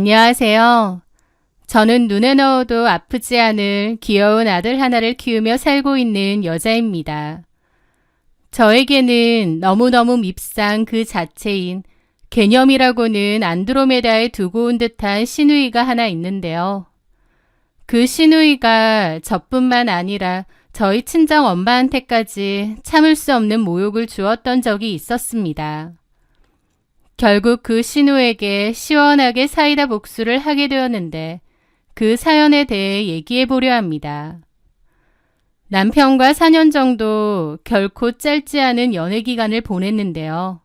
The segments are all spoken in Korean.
안녕하세요. 저는 눈에 넣어도 아프지 않을 귀여운 아들 하나를 키우며 살고 있는 여자입니다. 저에게는 너무너무 밉상 그 자체인 개념이라고는 안드로메다에 두고 온 듯한 시누이가 하나 있는데요. 그 시누이가 저뿐만 아니라 저희 친정 엄마한테까지 참을 수 없는 모욕을 주었던 적이 있었습니다. 결국 그 시누에게 시원하게 사이다 복수를 하게 되었는데 그 사연에 대해 얘기해 보려 합니다. 남편과 4년 정도 결코 짧지 않은 연애 기간을 보냈는데요.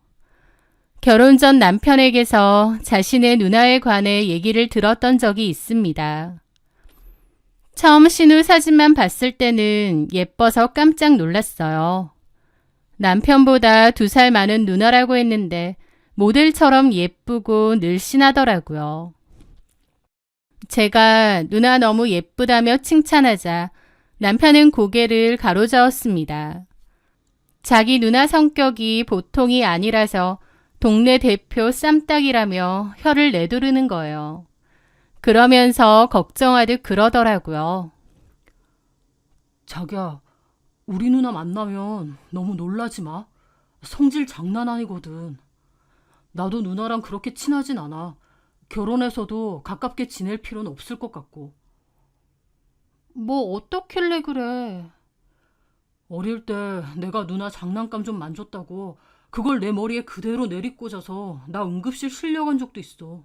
결혼 전 남편에게서 자신의 누나에 관해 얘기를 들었던 적이 있습니다. 처음 신우 사진만 봤을 때는 예뻐서 깜짝 놀랐어요. 남편보다 2살 많은 누나라고 했는데 모델처럼 예쁘고 늘씬하더라고요. 제가 누나 너무 예쁘다며 칭찬하자 남편은 고개를 가로저었습니다. 자기 누나 성격이 보통이 아니라서 동네 대표 쌈딱이라며 혀를 내두르는 거예요. 그러면서 걱정하듯 그러더라고요. 자기야, 우리 누나 만나면 너무 놀라지 마. 성질 장난 아니거든. 나도 누나랑 그렇게 친하진 않아. 결혼해서도 가깝게 지낼 필요는 없을 것 같고. 뭐 어떻길래 그래? 어릴 때 내가 누나 장난감 좀 만졌다고 그걸 내 머리에 그대로 내리꽂아서 나 응급실 실려간 적도 있어.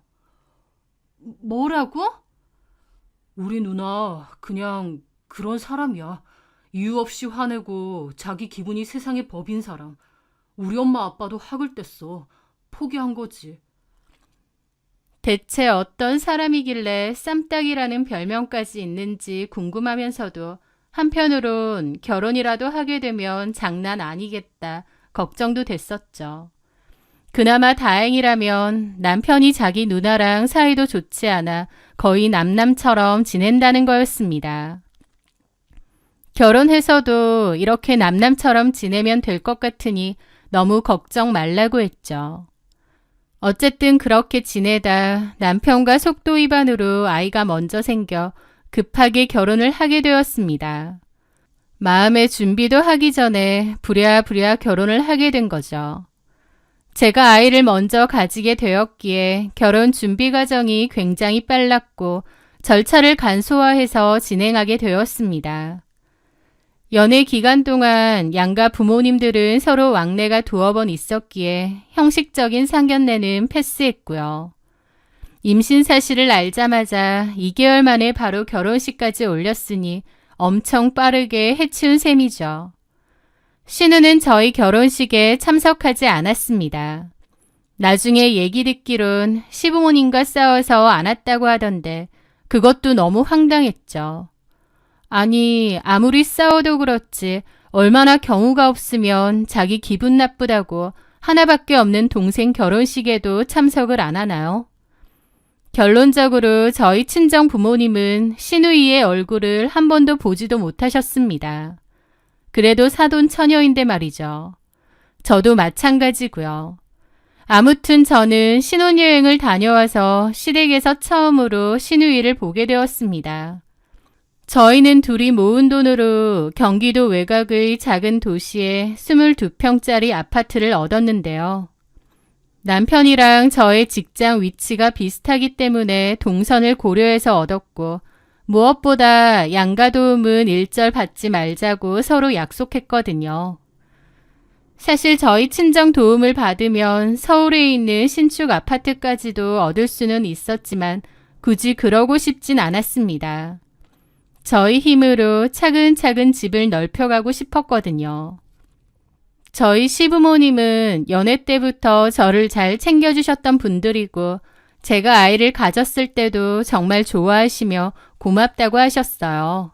뭐라고? 우리 누나 그냥 그런 사람이야. 이유 없이 화내고 자기 기분이 세상의 법인 사람. 우리 엄마 아빠도 학을 뗐어. 포기한 거지. 대체 어떤 사람이길래 쌈딱이라는 별명까지 있는지 궁금하면서도 한편으론 결혼이라도 하게 되면 장난 아니겠다 걱정도 됐었죠. 그나마 다행이라면 남편이 자기 누나랑 사이도 좋지 않아 거의 남남처럼 지낸다는 거였습니다. 결혼해서도 이렇게 남남처럼 지내면 될 것 같으니 너무 걱정 말라고 했죠. 어쨌든 그렇게 지내다 남편과 속도 위반으로 아이가 먼저 생겨 급하게 결혼을 하게 되었습니다. 마음의 준비도 하기 전에 부랴부랴 결혼을 하게 된 거죠. 제가 아이를 먼저 가지게 되었기에 결혼 준비 과정이 굉장히 빨랐고 절차를 간소화해서 진행하게 되었습니다. 연애 기간 동안 양가 부모님들은 서로 왕래가 2번 있었기에 형식적인 상견례는 패스했고요. 임신 사실을 알자마자 2개월 만에 바로 결혼식까지 올렸으니 엄청 빠르게 해치운 셈이죠. 신우는 저희 결혼식에 참석하지 않았습니다. 나중에 얘기 듣기론 시부모님과 싸워서 안 왔다고 하던데 그것도 너무 황당했죠. 아니, 아무리 싸워도 그렇지 얼마나 경우가 없으면 자기 기분 나쁘다고 하나밖에 없는 동생 결혼식에도 참석을 안 하나요? 결론적으로 저희 친정 부모님은 시누이의 얼굴을 한 번도 보지도 못하셨습니다. 그래도 사돈 처녀인데 말이죠. 저도 마찬가지고요. 아무튼 저는 신혼여행을 다녀와서 시댁에서 처음으로 시누이를 보게 되었습니다. 저희는 둘이 모은 돈으로 경기도 외곽의 작은 도시에 22평짜리 아파트를 얻었는데요. 남편이랑 저의 직장 위치가 비슷하기 때문에 동선을 고려해서 얻었고 무엇보다 양가 도움은 일절 받지 말자고 서로 약속했거든요. 사실 저희 친정 도움을 받으면 서울에 있는 신축 아파트까지도 얻을 수는 있었지만 굳이 그러고 싶진 않았습니다. 저희 힘으로 차근차근 집을 넓혀가고 싶었거든요. 저희 시부모님은 연애 때부터 저를 잘 챙겨주셨던 분들이고 제가 아이를 가졌을 때도 정말 좋아하시며 고맙다고 하셨어요.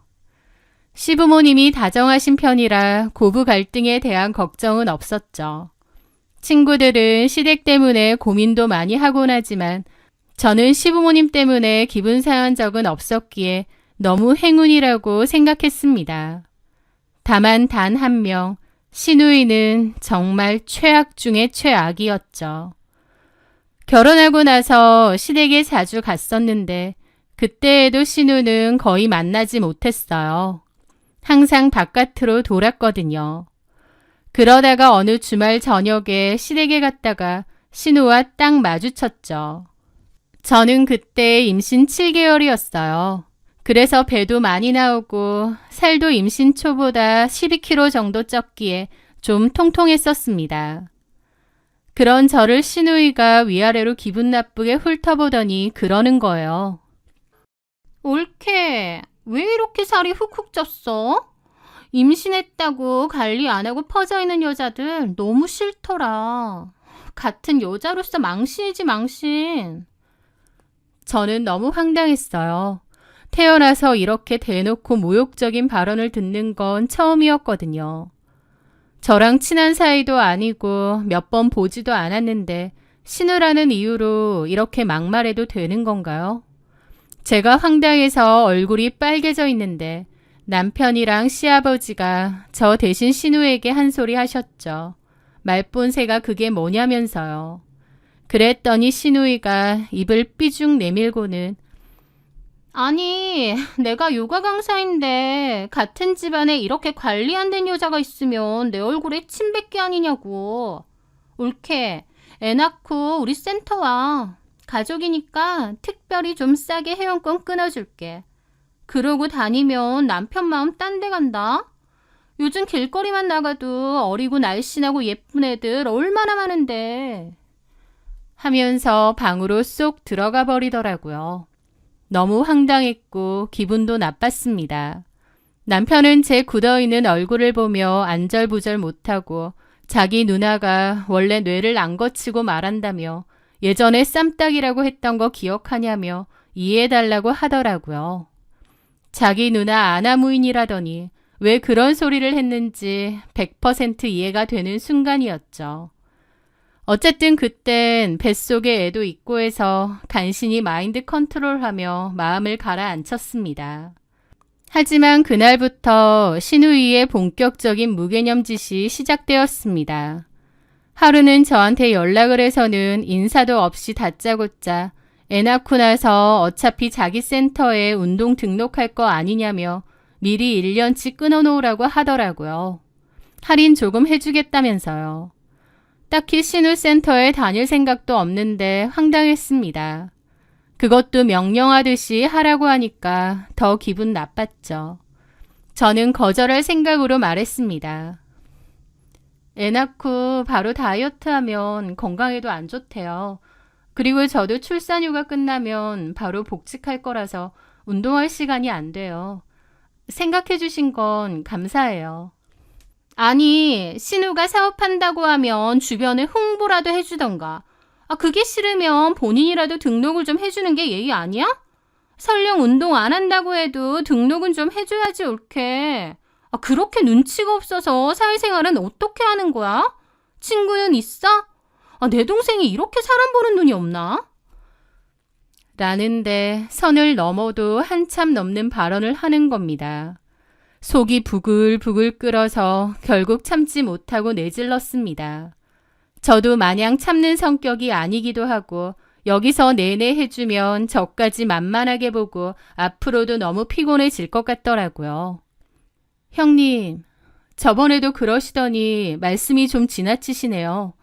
시부모님이 다정하신 편이라 고부 갈등에 대한 걱정은 없었죠. 친구들은 시댁 때문에 고민도 많이 하곤 하지만 저는 시부모님 때문에 기분 상한 적은 없었기에 너무 행운이라고 생각했습니다. 다만 단 한 명, 시누이는 정말 최악 중의 최악이었죠. 결혼하고 나서 시댁에 자주 갔었는데 그때에도 신우는 거의 만나지 못했어요. 항상 바깥으로 돌았거든요. 그러다가 어느 주말 저녁에 시댁에 갔다가 신우와 딱 마주쳤죠. 저는 그때 임신 7개월이었어요. 그래서 배도 많이 나오고 살도 임신 초보다 12kg 정도 쪘기에 좀 통통했었습니다. 그런 저를 시누이가 위아래로 기분 나쁘게 훑어보더니 그러는 거예요. 올케, 왜 이렇게 살이 훅훅 쪘어? 임신했다고 관리 안 하고 퍼져있는 여자들 너무 싫더라. 같은 여자로서 망신이지 망신. 저는 너무 황당했어요. 태어나서 이렇게 대놓고 모욕적인 발언을 듣는 건 처음이었거든요. 저랑 친한 사이도 아니고 몇 번 보지도 않았는데 신우라는 이유로 이렇게 막말해도 되는 건가요? 제가 황당해서 얼굴이 빨개져 있는데 남편이랑 시아버지가 저 대신 신우에게 한 소리 하셨죠. 말본새가 그게 뭐냐면서요. 그랬더니 신우이가 입을 삐죽 내밀고는 아니, 내가 요가 강사인데 같은 집안에 이렇게 관리 안 된 여자가 있으면 내 얼굴에 침 뱉기 아니냐고. 올케, 애 낳고 우리 센터 와. 가족이니까 특별히 좀 싸게 회원권 끊어줄게. 그러고 다니면 남편 마음 딴 데 간다. 요즘 길거리만 나가도 어리고 날씬하고 예쁜 애들 얼마나 많은데. 하면서 방으로 쏙 들어가 버리더라고요. 너무 황당했고 기분도 나빴습니다. 남편은 제 굳어있는 얼굴을 보며 안절부절 못하고 자기 누나가 원래 뇌를 안 거치고 말한다며 예전에 쌈딱이라고 했던 거 기억하냐며 이해해달라고 하더라고요. 자기 누나 아나무인이라더니 왜 그런 소리를 했는지 100% 이해가 되는 순간이었죠. 어쨌든 그땐 뱃속에 애도 있고 해서 간신히 마인드 컨트롤하며 마음을 가라앉혔습니다. 하지만 그날부터 신우이의 본격적인 무개념 짓이 시작되었습니다. 하루는 저한테 연락을 해서는 인사도 없이 다짜고짜 애 낳고 나서 어차피 자기 센터에 운동 등록할 거 아니냐며 미리 1년치 끊어놓으라고 하더라고요. 할인 조금 해주겠다면서요. 딱히 신우센터에 다닐 생각도 없는데 황당했습니다. 그것도 명령하듯이 하라고 하니까 더 기분 나빴죠. 저는 거절할 생각으로 말했습니다. 애 낳고 바로 다이어트하면 건강에도 안 좋대요. 그리고 저도 출산휴가 끝나면 바로 복직할 거라서 운동할 시간이 안 돼요. 생각해 주신 건 감사해요. 아니, 신우가 사업한다고 하면 주변에 홍보라도 해주던가. 그게 싫으면 본인이라도 등록을 좀 해주는 게 예의 아니야? 설령 운동 안 한다고 해도 등록은 좀 해줘야지 옳게. 그렇게 눈치가 없어서 사회생활은 어떻게 하는 거야? 친구는 있어? 내 동생이 이렇게 사람 보는 눈이 없나? 라는데 선을 넘어도 한참 넘는 발언을 하는 겁니다. 속이 부글부글 끓어서 결국 참지 못하고 내질렀습니다. 저도 마냥 참는 성격이 아니기도 하고 여기서 내내 해주면 저까지 만만하게 보고 앞으로도 너무 피곤해질 것 같더라고요. 형님, 저번에도 그러시더니 말씀이 좀 지나치시네요.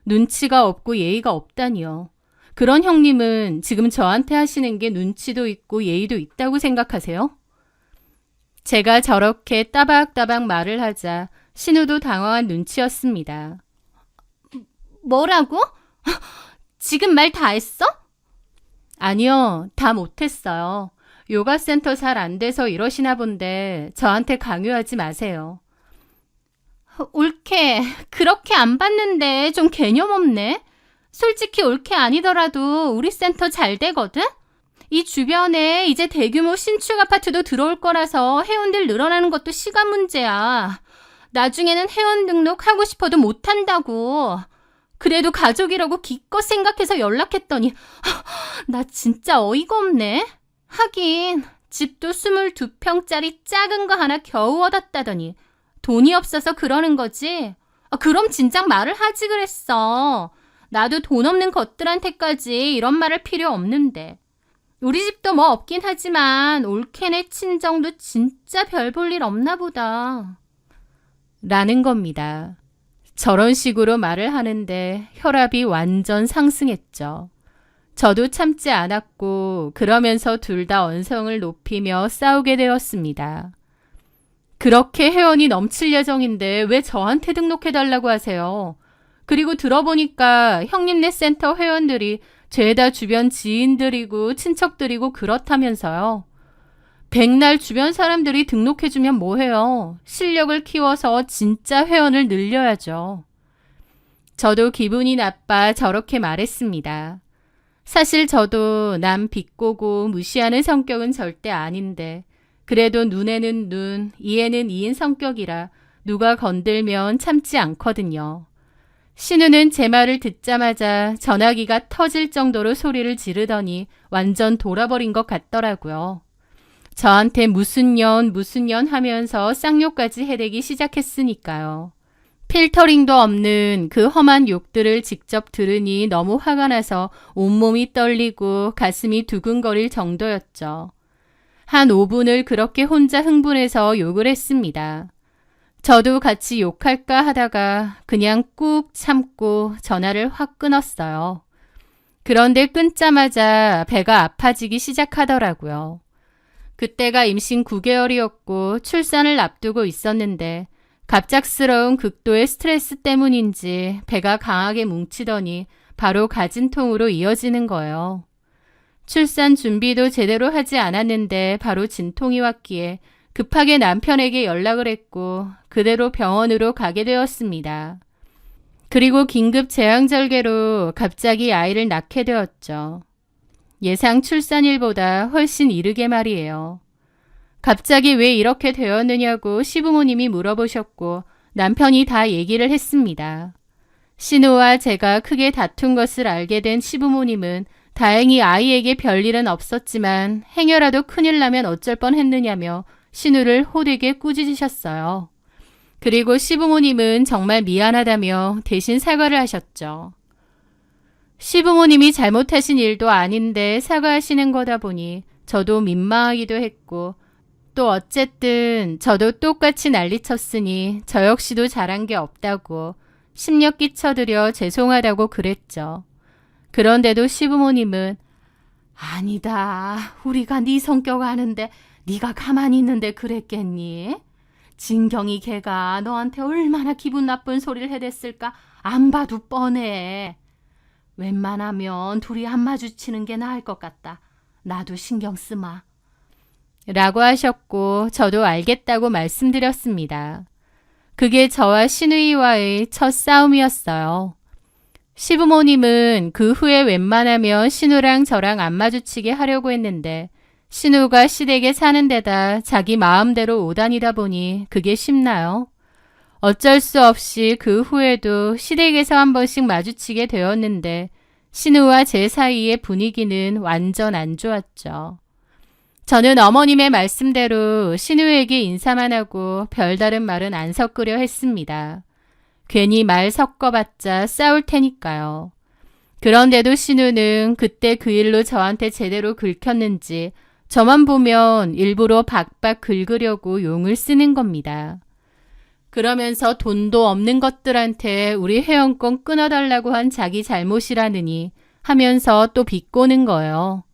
눈치가 없고 예의가 없다니요. 그런 형님은 지금 저한테 하시는 게 눈치도 있고 예의도 있다고 생각하세요? 제가 저렇게 따박따박 말을 하자 신우도 당황한 눈치였습니다. 뭐라고? 지금 말 다 했어? 아니요, 다 못했어요. 요가센터 잘 안 돼서 이러시나 본데 저한테 강요하지 마세요. 올케, 그렇게 안 봤는데 좀 개념 없네. 솔직히 올케 아니더라도 우리 센터 잘 되거든? 이 주변에 이제 대규모 신축 아파트도 들어올 거라서 회원들 늘어나는 것도 시간 문제야. 나중에는 회원 등록하고 싶어도 못한다고. 그래도 가족이라고 기껏 생각해서 연락했더니 나 진짜 어이가 없네. 하긴 집도 22평짜리 작은 거 하나 겨우 얻었다더니 돈이 없어서 그러는 거지. 그럼 진작 말을 하지 그랬어. 나도 돈 없는 것들한테까지 이런 말할 필요 없는데. 우리 집도 뭐 없긴 하지만 올케네 친정도 진짜 별 볼 일 없나 보다. 라는 겁니다. 저런 식으로 말을 하는데 혈압이 완전 상승했죠. 저도 참지 않았고 그러면서 둘 다 언성을 높이며 싸우게 되었습니다. 그렇게 회원이 넘칠 예정인데 왜 저한테 등록해달라고 하세요? 그리고 들어보니까 형님네 센터 회원들이 죄다 주변 지인들이고 친척들이고 그렇다면서요. 백날 주변 사람들이 등록해주면 뭐해요? 실력을 키워서 진짜 회원을 늘려야죠. 저도 기분이 나빠 저렇게 말했습니다. 사실 저도 남 비꼬고 무시하는 성격은 절대 아닌데 그래도 눈에는 눈, 이에는 이인 성격이라 누가 건들면 참지 않거든요. 신우는 제 말을 듣자마자 전화기가 터질 정도로 소리를 지르더니 완전 돌아버린 것 같더라고요. 저한테 무슨 년 하면서 쌍욕까지 해대기 시작했으니까요. 필터링도 없는 그 험한 욕들을 직접 들으니 너무 화가 나서 온몸이 떨리고 가슴이 두근거릴 정도였죠. 한 5분을 그렇게 혼자 흥분해서 욕을 했습니다. 저도 같이 욕할까 하다가 그냥 꾹 참고 전화를 확 끊었어요. 그런데 끊자마자 배가 아파지기 시작하더라고요. 그때가 임신 9개월이었고 출산을 앞두고 있었는데 갑작스러운 극도의 스트레스 때문인지 배가 강하게 뭉치더니 바로 가진통으로 이어지는 거예요. 출산 준비도 제대로 하지 않았는데 바로 진통이 왔기에 급하게 남편에게 연락을 했고 그대로 병원으로 가게 되었습니다. 그리고 긴급 제왕절개로 갑자기 아이를 낳게 되었죠. 예상 출산일보다 훨씬 이르게 말이에요. 갑자기 왜 이렇게 되었느냐고 시부모님이 물어보셨고 남편이 다 얘기를 했습니다. 신우와 제가 크게 다툰 것을 알게 된 시부모님은 다행히 아이에게 별일은 없었지만 행여라도 큰일 나면 어쩔 뻔했느냐며 신우를 호되게 꾸짖으셨어요. 그리고 시부모님은 정말 미안하다며 대신 사과를 하셨죠. 시부모님이 잘못하신 일도 아닌데 사과하시는 거다 보니 저도 민망하기도 했고 또 어쨌든 저도 똑같이 난리쳤으니 저 역시도 잘한 게 없다고 심력 끼쳐드려 죄송하다고 그랬죠. 그런데도 시부모님은 아니다. 우리가 네 성격 아는데 네가 가만히 있는데 그랬겠니? 진경이 걔가 너한테 얼마나 기분 나쁜 소리를 해댔을까 안 봐도 뻔해. 웬만하면 둘이 안 마주치는 게 나을 것 같다. 나도 신경 쓰마. 라고 하셨고 저도 알겠다고 말씀드렸습니다. 그게 저와 신우이와의 첫 싸움이었어요. 시부모님은 그 후에 웬만하면 신우랑 저랑 안 마주치게 하려고 했는데 신우가 시댁에 사는 데다 자기 마음대로 오다니다 보니 그게 쉽나요? 어쩔 수 없이 그 후에도 시댁에서 한 번씩 마주치게 되었는데 신우와 제 사이의 분위기는 완전 안 좋았죠. 저는 어머님의 말씀대로 신우에게 인사만 하고 별다른 말은 안 섞으려 했습니다. 괜히 말 섞어봤자 싸울 테니까요. 그런데도 신우는 그때 그 일로 저한테 제대로 긁혔는지 저만 보면 일부러 박박 긁으려고 용을 쓰는 겁니다. 그러면서 돈도 없는 것들한테 우리 회원권 끊어달라고 한 자기 잘못이라느니 하면서 또 비꼬는 거예요.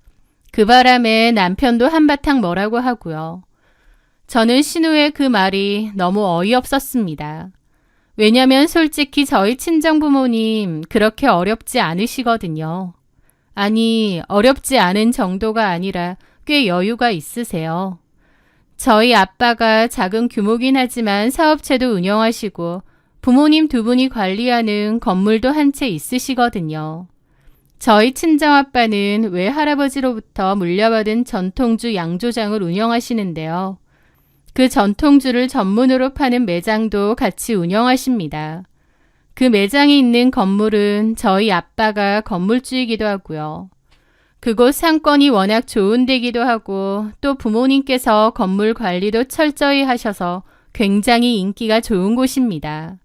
그 바람에 남편도 한바탕 뭐라고 하고요. 저는 신우의 그 말이 너무 어이없었습니다. 왜냐면 솔직히 저희 친정부모님 그렇게 어렵지 않으시거든요. 아니, 어렵지 않은 정도가 아니라 꽤 여유가 있으세요. 저희 아빠가 작은 규모긴 하지만 사업체도 운영하시고 부모님 두 분이 관리하는 건물도 한 채 있으시거든요. 저희 친정아빠는 외할아버지로부터 물려받은 전통주 양조장을 운영하시는데요. 그 전통주를 전문으로 파는 매장도 같이 운영하십니다. 그 매장이 있는 건물은 저희 아빠가 건물주이기도 하고요. 그곳 상권이 워낙 좋은 데기도 하고 또 부모님께서 건물 관리도 철저히 하셔서 굉장히 인기가 좋은 곳입니다.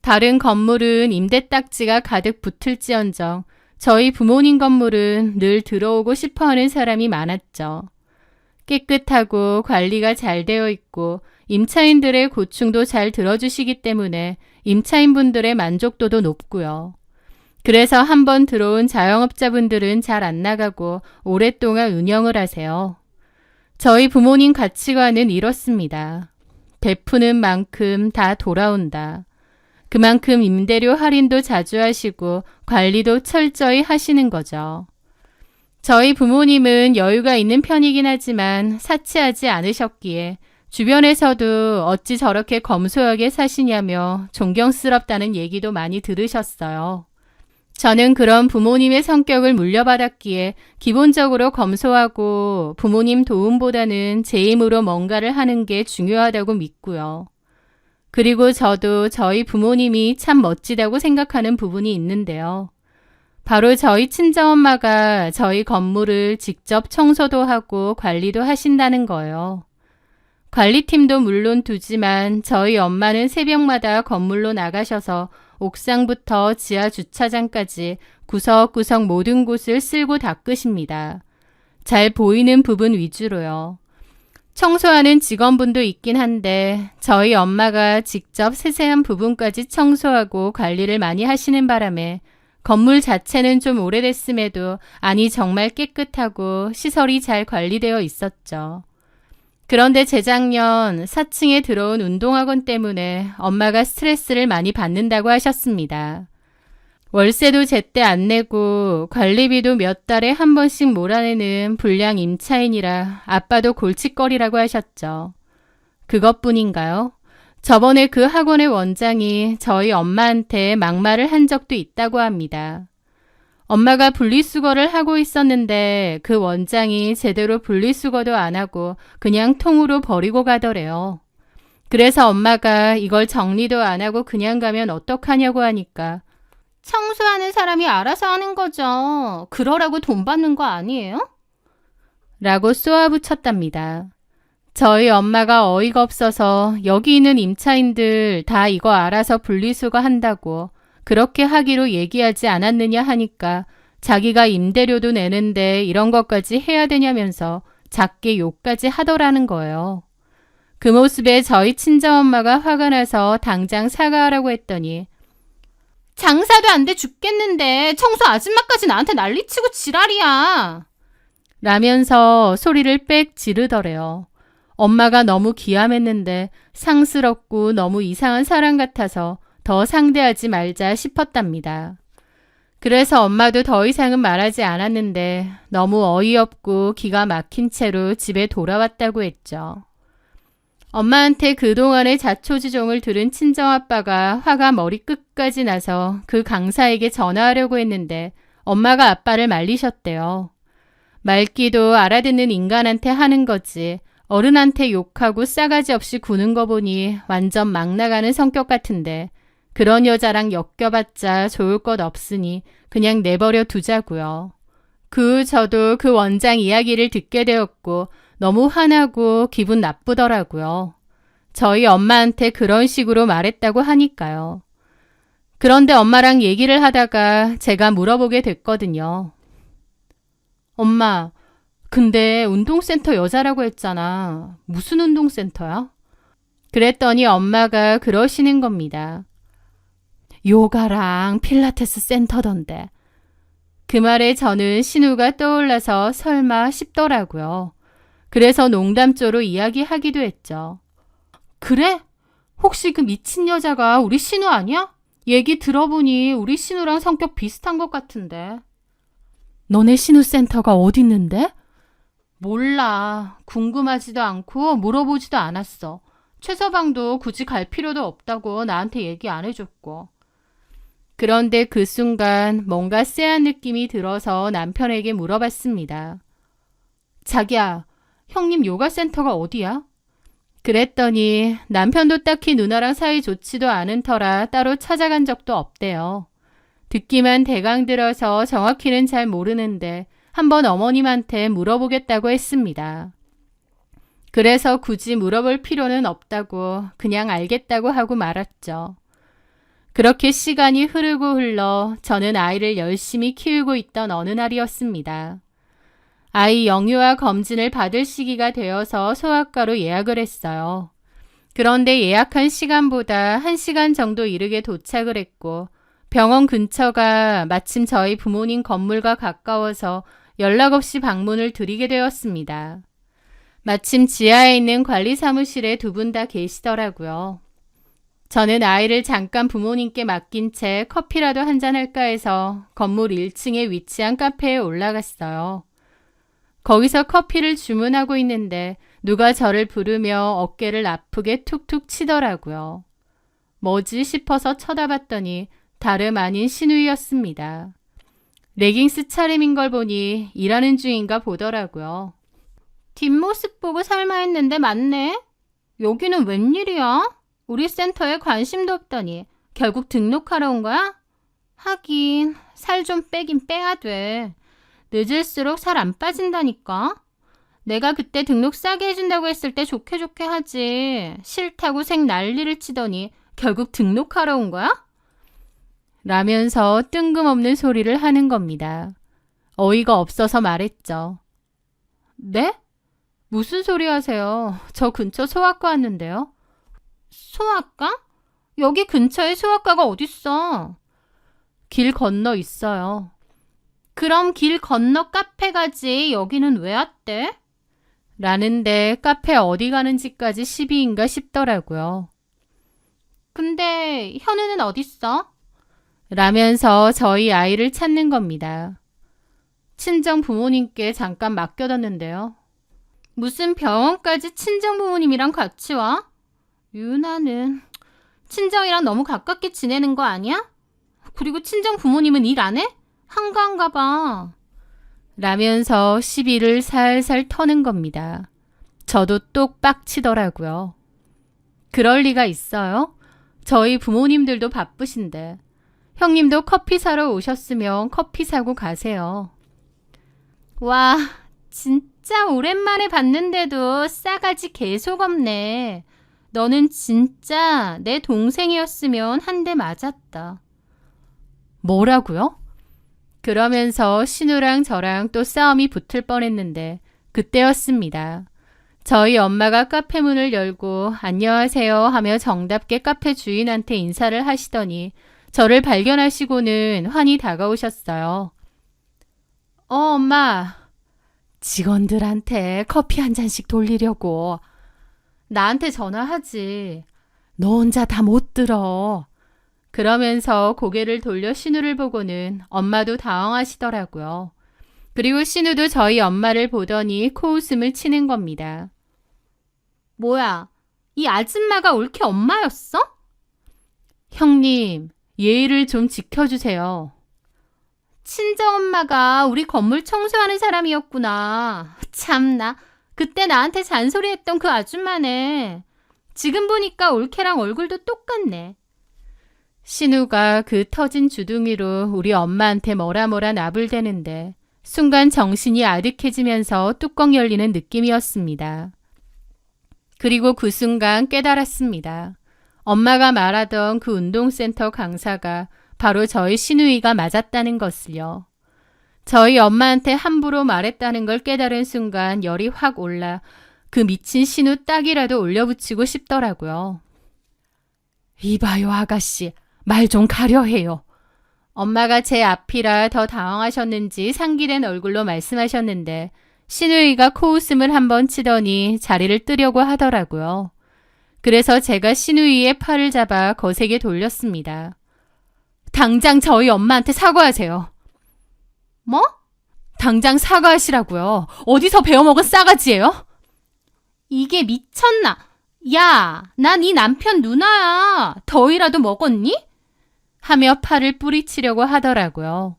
다른 건물은 임대 딱지가 가득 붙을지언정 저희 부모님 건물은 늘 들어오고 싶어하는 사람이 많았죠. 깨끗하고 관리가 잘 되어 있고 임차인들의 고충도 잘 들어주시기 때문에 임차인분들의 만족도도 높고요. 그래서 한번 들어온 자영업자분들은 잘 안 나가고 오랫동안 운영을 하세요. 저희 부모님 가치관은 이렇습니다. 베푸는 만큼 다 돌아온다. 그만큼 임대료 할인도 자주 하시고 관리도 철저히 하시는 거죠. 저희 부모님은 여유가 있는 편이긴 하지만 사치하지 않으셨기에 주변에서도 어찌 저렇게 검소하게 사시냐며 존경스럽다는 얘기도 많이 들으셨어요. 저는 그런 부모님의 성격을 물려받았기에 기본적으로 검소하고 부모님 도움보다는 제 힘으로 뭔가를 하는 게 중요하다고 믿고요. 그리고 저도 저희 부모님이 참 멋지다고 생각하는 부분이 있는데요. 바로 저희 친정엄마가 저희 건물을 직접 청소도 하고 관리도 하신다는 거예요. 관리팀도 물론 두지만 저희 엄마는 새벽마다 건물로 나가셔서 옥상부터 지하 주차장까지 구석구석 모든 곳을 쓸고 닦으십니다. 잘 보이는 부분 위주로요. 청소하는 직원분도 있긴 한데 저희 엄마가 직접 세세한 부분까지 청소하고 관리를 많이 하시는 바람에 건물 자체는 좀 오래됐음에도 아니 정말 깨끗하고 시설이 잘 관리되어 있었죠. 그런데 재작년 4층에 들어온 운동학원 때문에 엄마가 스트레스를 많이 받는다고 하셨습니다. 월세도 제때 안 내고 관리비도 몇 달에 한 번씩 몰아내는 불량 임차인이라 아빠도 골칫거리라고 하셨죠. 그것뿐인가요? 저번에 그 학원의 원장이 저희 엄마한테 막말을 한 적도 있다고 합니다. 엄마가 분리수거를 하고 있었는데 그 원장이 제대로 분리수거도 안 하고 그냥 통으로 버리고 가더래요. 그래서 엄마가 이걸 정리도 안 하고 그냥 가면 어떡하냐고 하니까 청소하는 사람이 알아서 하는 거죠. 그러라고 돈 받는 거 아니에요? 라고 쏘아붙였답니다. 저희 엄마가 어이가 없어서 여기 있는 임차인들 다 이거 알아서 분리수거 한다고 그렇게 하기로 얘기하지 않았느냐 하니까 자기가 임대료도 내는데 이런 것까지 해야 되냐면서 작게 욕까지 하더라는 거예요. 그 모습에 저희 친정엄마가 화가 나서 당장 사과하라고 했더니 장사도 안 돼 죽겠는데 청소 아줌마까지 나한테 난리치고 지랄이야. 라면서 소리를 빽 지르더래요. 엄마가 너무 기함했는데 상스럽고 너무 이상한 사람 같아서 더 상대하지 말자 싶었답니다. 그래서 엄마도 더 이상은 말하지 않았는데 너무 어이없고 기가 막힌 채로 집에 돌아왔다고 했죠. 엄마한테 그동안의 자초지종을 들은 친정아빠가 화가 머리끝까지 나서 그 강사에게 전화하려고 했는데 엄마가 아빠를 말리셨대요. 말귀도 알아듣는 인간한테 하는 거지 어른한테 욕하고 싸가지 없이 구는 거 보니 완전 막 나가는 성격 같은데 그런 여자랑 엮여봤자 좋을 것 없으니 그냥 내버려 두자고요. 저도 그 원장 이야기를 듣게 되었고 너무 화나고 기분 나쁘더라고요. 저희 엄마한테 그런 식으로 말했다고 하니까요. 그런데 엄마랑 얘기를 하다가 제가 물어보게 됐거든요. 엄마, 근데 운동센터 여자라고 했잖아. 무슨 운동센터야? 그랬더니 엄마가 그러시는 겁니다. 요가랑 필라테스 센터던데. 그 말에 저는 신우가 떠올라서 설마 싶더라고요. 그래서 농담조로 이야기하기도 했죠. 그래? 혹시 그 미친 여자가 우리 신우 아니야? 얘기 들어보니 우리 신우랑 성격 비슷한 것 같은데. 너네 신우 센터가 어디 있는데? 몰라. 궁금하지도 않고 물어보지도 않았어. 최서방도 굳이 갈 필요도 없다고 나한테 얘기 안 해줬고. 그런데 그 순간 뭔가 쎄한 느낌이 들어서 남편에게 물어봤습니다. 자기야, 형님 요가센터가 어디야? 그랬더니 남편도 딱히 누나랑 사이 좋지도 않은 터라 따로 찾아간 적도 없대요. 듣기만 대강 들어서 정확히는 잘 모르는데 한번 어머님한테 물어보겠다고 했습니다. 그래서 굳이 물어볼 필요는 없다고 그냥 알겠다고 하고 말았죠. 그렇게 시간이 흐르고 흘러 저는 아이를 열심히 키우고 있던 어느 날이었습니다. 아이 영유아 검진을 받을 시기가 되어서 소아과로 예약을 했어요. 그런데 예약한 시간보다 1시간 정도 이르게 도착을 했고 병원 근처가 마침 저희 부모님 건물과 가까워서 연락 없이 방문을 드리게 되었습니다. 마침 지하에 있는 관리 사무실에 두 분 다 계시더라고요. 저는 아이를 잠깐 부모님께 맡긴 채 커피라도 한잔 할까 해서 건물 1층에 위치한 카페에 올라갔어요. 거기서 커피를 주문하고 있는데 누가 저를 부르며 어깨를 아프게 툭툭 치더라고요. 뭐지 싶어서 쳐다봤더니 다름 아닌 신우이였습니다. 레깅스 차림인 걸 보니 일하는 중인가 보더라고요. 뒷모습 보고 설마 했는데 맞네? 여기는 웬일이야? 우리 센터에 관심도 없더니 결국 등록하러 온 거야? 하긴 살 좀 빼긴 빼야 돼. 늦을수록 살 안 빠진다니까. 내가 그때 등록 싸게 해준다고 했을 때 좋게 좋게 하지. 싫다고 색 난리를 치더니 결국 등록하러 온 거야? 라면서 뜬금없는 소리를 하는 겁니다. 어이가 없어서 말했죠. 네? 무슨 소리 하세요? 저 근처 소아과 왔는데요. 소아과? 여기 근처에 소아과가 어딨어? 길 건너 있어요. 그럼 길 건너 카페 가지 여기는 왜 왔대? 라는데 카페 어디 가는지까지 시비인가 싶더라고요. 근데 현우는 어딨어? 라면서 저희 아이를 찾는 겁니다. 친정 부모님께 잠깐 맡겨뒀는데요. 무슨 병원까지 친정 부모님이랑 같이 와? 유나는 친정이랑 너무 가깝게 지내는 거 아니야? 그리고 친정 부모님은 일 안 해? 한가한가 봐. 라면서 시비를 살살 터는 겁니다. 저도 똑 빡치더라고요. 그럴 리가 있어요? 저희 부모님들도 바쁘신데. 형님도 커피 사러 오셨으면 커피 사고 가세요. 와, 진짜 오랜만에 봤는데도 싸가지 계속 없네. 너는 진짜 내 동생이었으면 한 대 맞았다. 뭐라고요? 그러면서 신우랑 저랑 또 싸움이 붙을 뻔했는데 그때였습니다. 저희 엄마가 카페 문을 열고 안녕하세요 하며 정답게 카페 주인한테 인사를 하시더니 저를 발견하시고는 환히 다가오셨어요. 엄마. 직원들한테 커피 한 잔씩 돌리려고. 나한테 전화하지. 너 혼자 다 못 들어. 그러면서 고개를 돌려 신우를 보고는 엄마도 당황하시더라고요. 그리고 신우도 저희 엄마를 보더니 코웃음을 치는 겁니다. 뭐야, 이 아줌마가 올케 엄마였어? 형님, 예의를 좀 지켜주세요. 친정엄마가 우리 건물 청소하는 사람이었구나. 참나, 그때 나한테 잔소리했던 그 아줌마네. 지금 보니까 올케랑 얼굴도 똑같네. 신우가 그 터진 주둥이로 우리 엄마한테 뭐라 나불대는데 순간 정신이 아득해지면서 뚜껑 열리는 느낌이었습니다. 그리고 그 순간 깨달았습니다. 엄마가 말하던 그 운동센터 강사가 바로 저희 신우이가 맞았다는 것을요. 저희 엄마한테 함부로 말했다는 걸 깨달은 순간 열이 확 올라 그 미친 신우 딱이라도 올려붙이고 싶더라고요. 이봐요 아가씨, 말 좀 가려 해요. 엄마가 제 앞이라 더 당황하셨는지 상기된 얼굴로 말씀하셨는데 신우이가 코웃음을 한번 치더니 자리를 뜨려고 하더라고요. 그래서 제가 신우이의 팔을 잡아 거세게 돌렸습니다. 당장 저희 엄마한테 사과하세요. 뭐? 당장 사과하시라고요. 어디서 배워먹은 싸가지예요? 이게 미쳤나? 야, 나 네 남편 누나야. 더위라도 먹었니? 하며 팔을 뿌리치려고 하더라고요.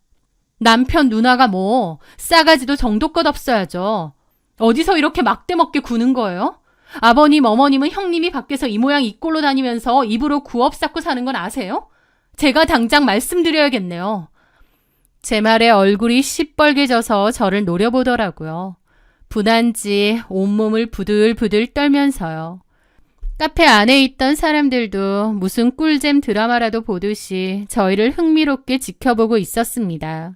남편 누나가 뭐 싸가지도 정도껏 없어야죠. 어디서 이렇게 막대먹게 구는 거예요? 아버님, 어머님은 형님이 밖에서 이 모양 이 꼴로 다니면서 입으로 구업 쌓고 사는 건 아세요? 제가 당장 말씀드려야겠네요. 제 말에 얼굴이 시뻘개져서 저를 노려보더라고요. 분한지 온몸을 부들부들 떨면서요. 카페 안에 있던 사람들도 무슨 꿀잼 드라마라도 보듯이 저희를 흥미롭게 지켜보고 있었습니다.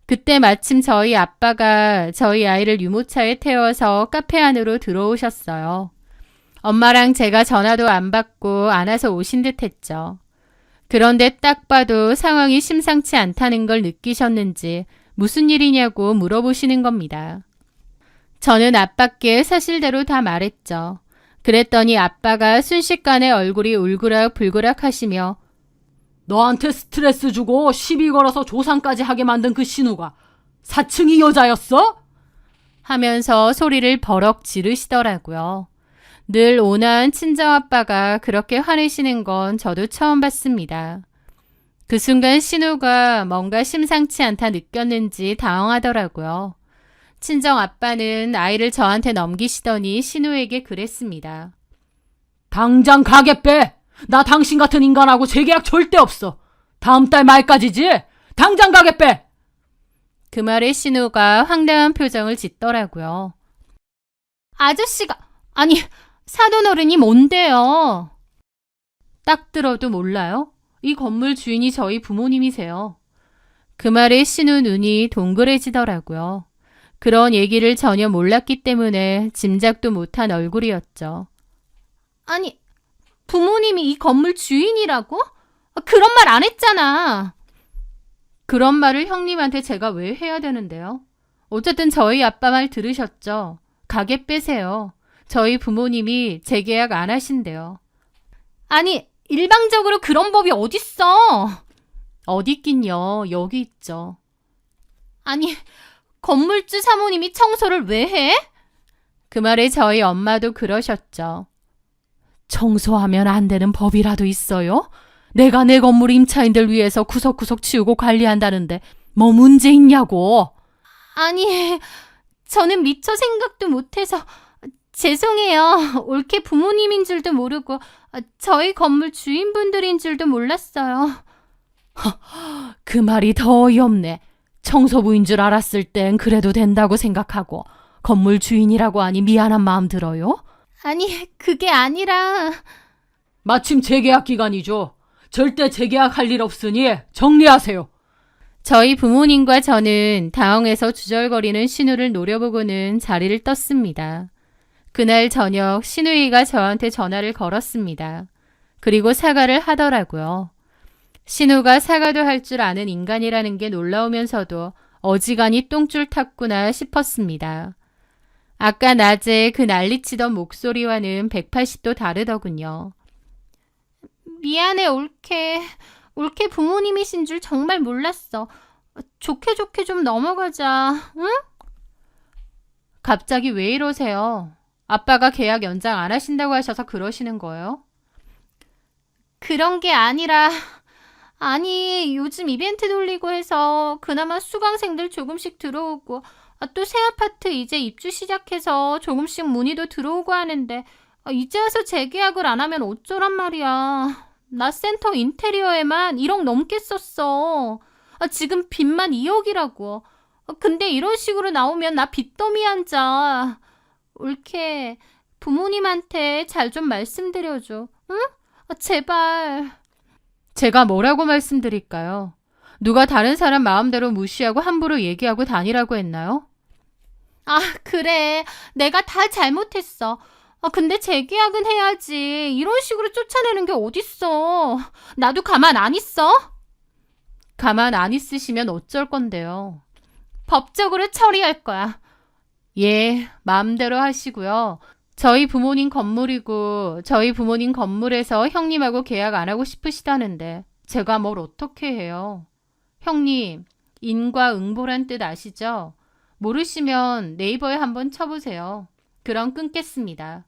그때 마침 저희 아빠가 저희 아이를 유모차에 태워서 카페 안으로 들어오셨어요. 엄마랑 제가 전화도 안 받고 안아서 오신 듯 했죠. 그런데 딱 봐도 상황이 심상치 않다는 걸 느끼셨는지 무슨 일이냐고 물어보시는 겁니다. 저는 아빠께 사실대로 다 말했죠. 그랬더니 아빠가 순식간에 얼굴이 울그락불그락 하시며 너한테 스트레스 주고 시비 걸어서 조상까지 하게 만든 그 신우가 사층이 여자였어? 하면서 소리를 버럭 지르시더라고요. 늘 온화한 친정아빠가 그렇게 화내시는 건 저도 처음 봤습니다. 그 순간 신우가 뭔가 심상치 않다 느꼈는지 당황하더라고요. 친정아빠는 아이를 저한테 넘기시더니 신우에게 그랬습니다. 당장 가게 빼! 나 당신 같은 인간하고 재계약 절대 없어! 다음 달 말까지지? 당장 가게 빼! 그 말에 신우가 황당한 표정을 짓더라고요. 아저씨가, 아니, 사돈어른이 뭔데요? 딱 들어도 몰라요? 이 건물 주인이 저희 부모님이세요. 그 말에 신우 눈이 동그래지더라고요. 그런 얘기를 전혀 몰랐기 때문에 짐작도 못한 얼굴이었죠. 아니, 부모님이 이 건물 주인이라고? 그런 말 안 했잖아. 그런 말을 형님한테 제가 왜 해야 되는데요? 어쨌든 저희 아빠 말 들으셨죠? 가게 빼세요. 저희 부모님이 재계약 안 하신대요. 아니, 일방적으로 그런 법이 어딨어? 어딨긴요. 여기 있죠. 아니, 건물주 사모님이 청소를 왜 해? 그 말에 저희 엄마도 그러셨죠. 청소하면 안 되는 법이라도 있어요? 내가 내 건물 임차인들 위해서 구석구석 치우고 관리한다는데 뭐 문제 있냐고. 아니, 저는 미처 생각도 못해서 죄송해요. 올케 부모님인 줄도 모르고 저희 건물 주인분들인 줄도 몰랐어요. 그 말이 더 어이없네. 청소부인 줄 알았을 땐 그래도 된다고 생각하고 건물 주인이라고 하니 미안한 마음 들어요? 아니, 그게 아니라... 마침 재계약 기간이죠. 절대 재계약할 일 없으니 정리하세요. 저희 부모님과 저는 당황해서 주절거리는 신우를 노려보고는 자리를 떴습니다. 그날 저녁 신우이가 저한테 전화를 걸었습니다. 그리고 사과를 하더라고요. 신우가 사과도 할 줄 아는 인간이라는 게 놀라우면서도 어지간히 똥줄 탔구나 싶었습니다. 아까 낮에 그 난리치던 목소리와는 180도 다르더군요. 미안해, 올케. 올케 부모님이신 줄 정말 몰랐어. 좋게 좋게 좀 넘어가자, 응? 갑자기 왜 이러세요? 아빠가 계약 연장 안 하신다고 하셔서 그러시는 거예요? 그런 게 아니라... 아니, 요즘 이벤트 돌리고 해서 그나마 수강생들 조금씩 들어오고 또 새 아파트 이제 입주 시작해서 조금씩 문의도 들어오고 하는데 이제 와서 재계약을 안 하면 어쩌란 말이야. 나 센터 인테리어에만 1억 넘게 썼어. 지금 빚만 2억이라고. 근데 이런 식으로 나오면 나 빚더미 앉아. 올케, 부모님한테 잘 좀 말씀드려줘. 응? 제발. 제가 뭐라고 말씀드릴까요? 누가 다른 사람 마음대로 무시하고 함부로 얘기하고 다니라고 했나요? 아, 그래. 내가 다 잘못했어. 근데 재계약은 해야지. 이런 식으로 쫓아내는 게 어딨어. 나도 가만 안 있어? 가만 안 있으시면 어쩔 건데요. 법적으로 처리할 거야. 예, 마음대로 하시고요. 저희 부모님 건물이고 저희 부모님 건물에서 형님하고 계약 안 하고 싶으시다는데 제가 뭘 어떻게 해요? 형님, 인과응보란 뜻 아시죠? 모르시면 네이버에 한번 쳐보세요. 그럼 끊겠습니다.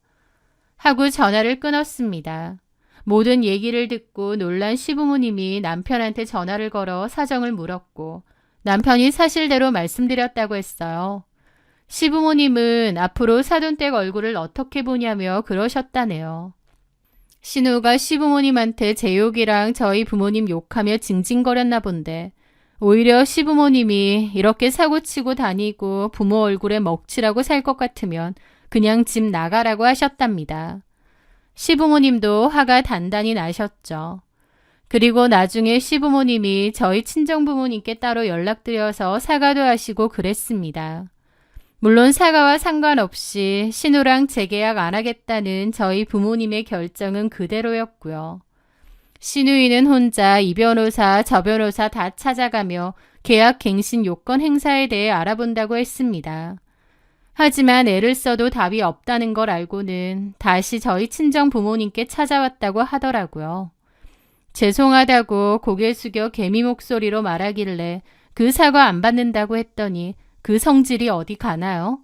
하고 전화를 끊었습니다. 모든 얘기를 듣고 놀란 시부모님이 남편한테 전화를 걸어 사정을 물었고 남편이 사실대로 말씀드렸다고 했어요. 시부모님은 앞으로 사돈댁 얼굴을 어떻게 보냐며 그러셨다네요. 신우가 시부모님한테 제 욕이랑 저희 부모님 욕하며 징징거렸나 본데 오히려 시부모님이 이렇게 사고치고 다니고 부모 얼굴에 먹칠하고 살 것 같으면 그냥 집 나가라고 하셨답니다. 시부모님도 화가 단단히 나셨죠. 그리고 나중에 시부모님이 저희 친정부모님께 따로 연락드려서 사과도 하시고 그랬습니다. 물론 사과와 상관없이 신우랑 재계약 안 하겠다는 저희 부모님의 결정은 그대로였고요. 신우이는 혼자 이 변호사 저 변호사 다 찾아가며 계약 갱신 요건 행사에 대해 알아본다고 했습니다. 하지만 애를 써도 답이 없다는 걸 알고는 다시 저희 친정 부모님께 찾아왔다고 하더라고요. 죄송하다고 고개 숙여 개미 목소리로 말하길래 그 사과 안 받는다고 했더니 그 성질이 어디 가나요?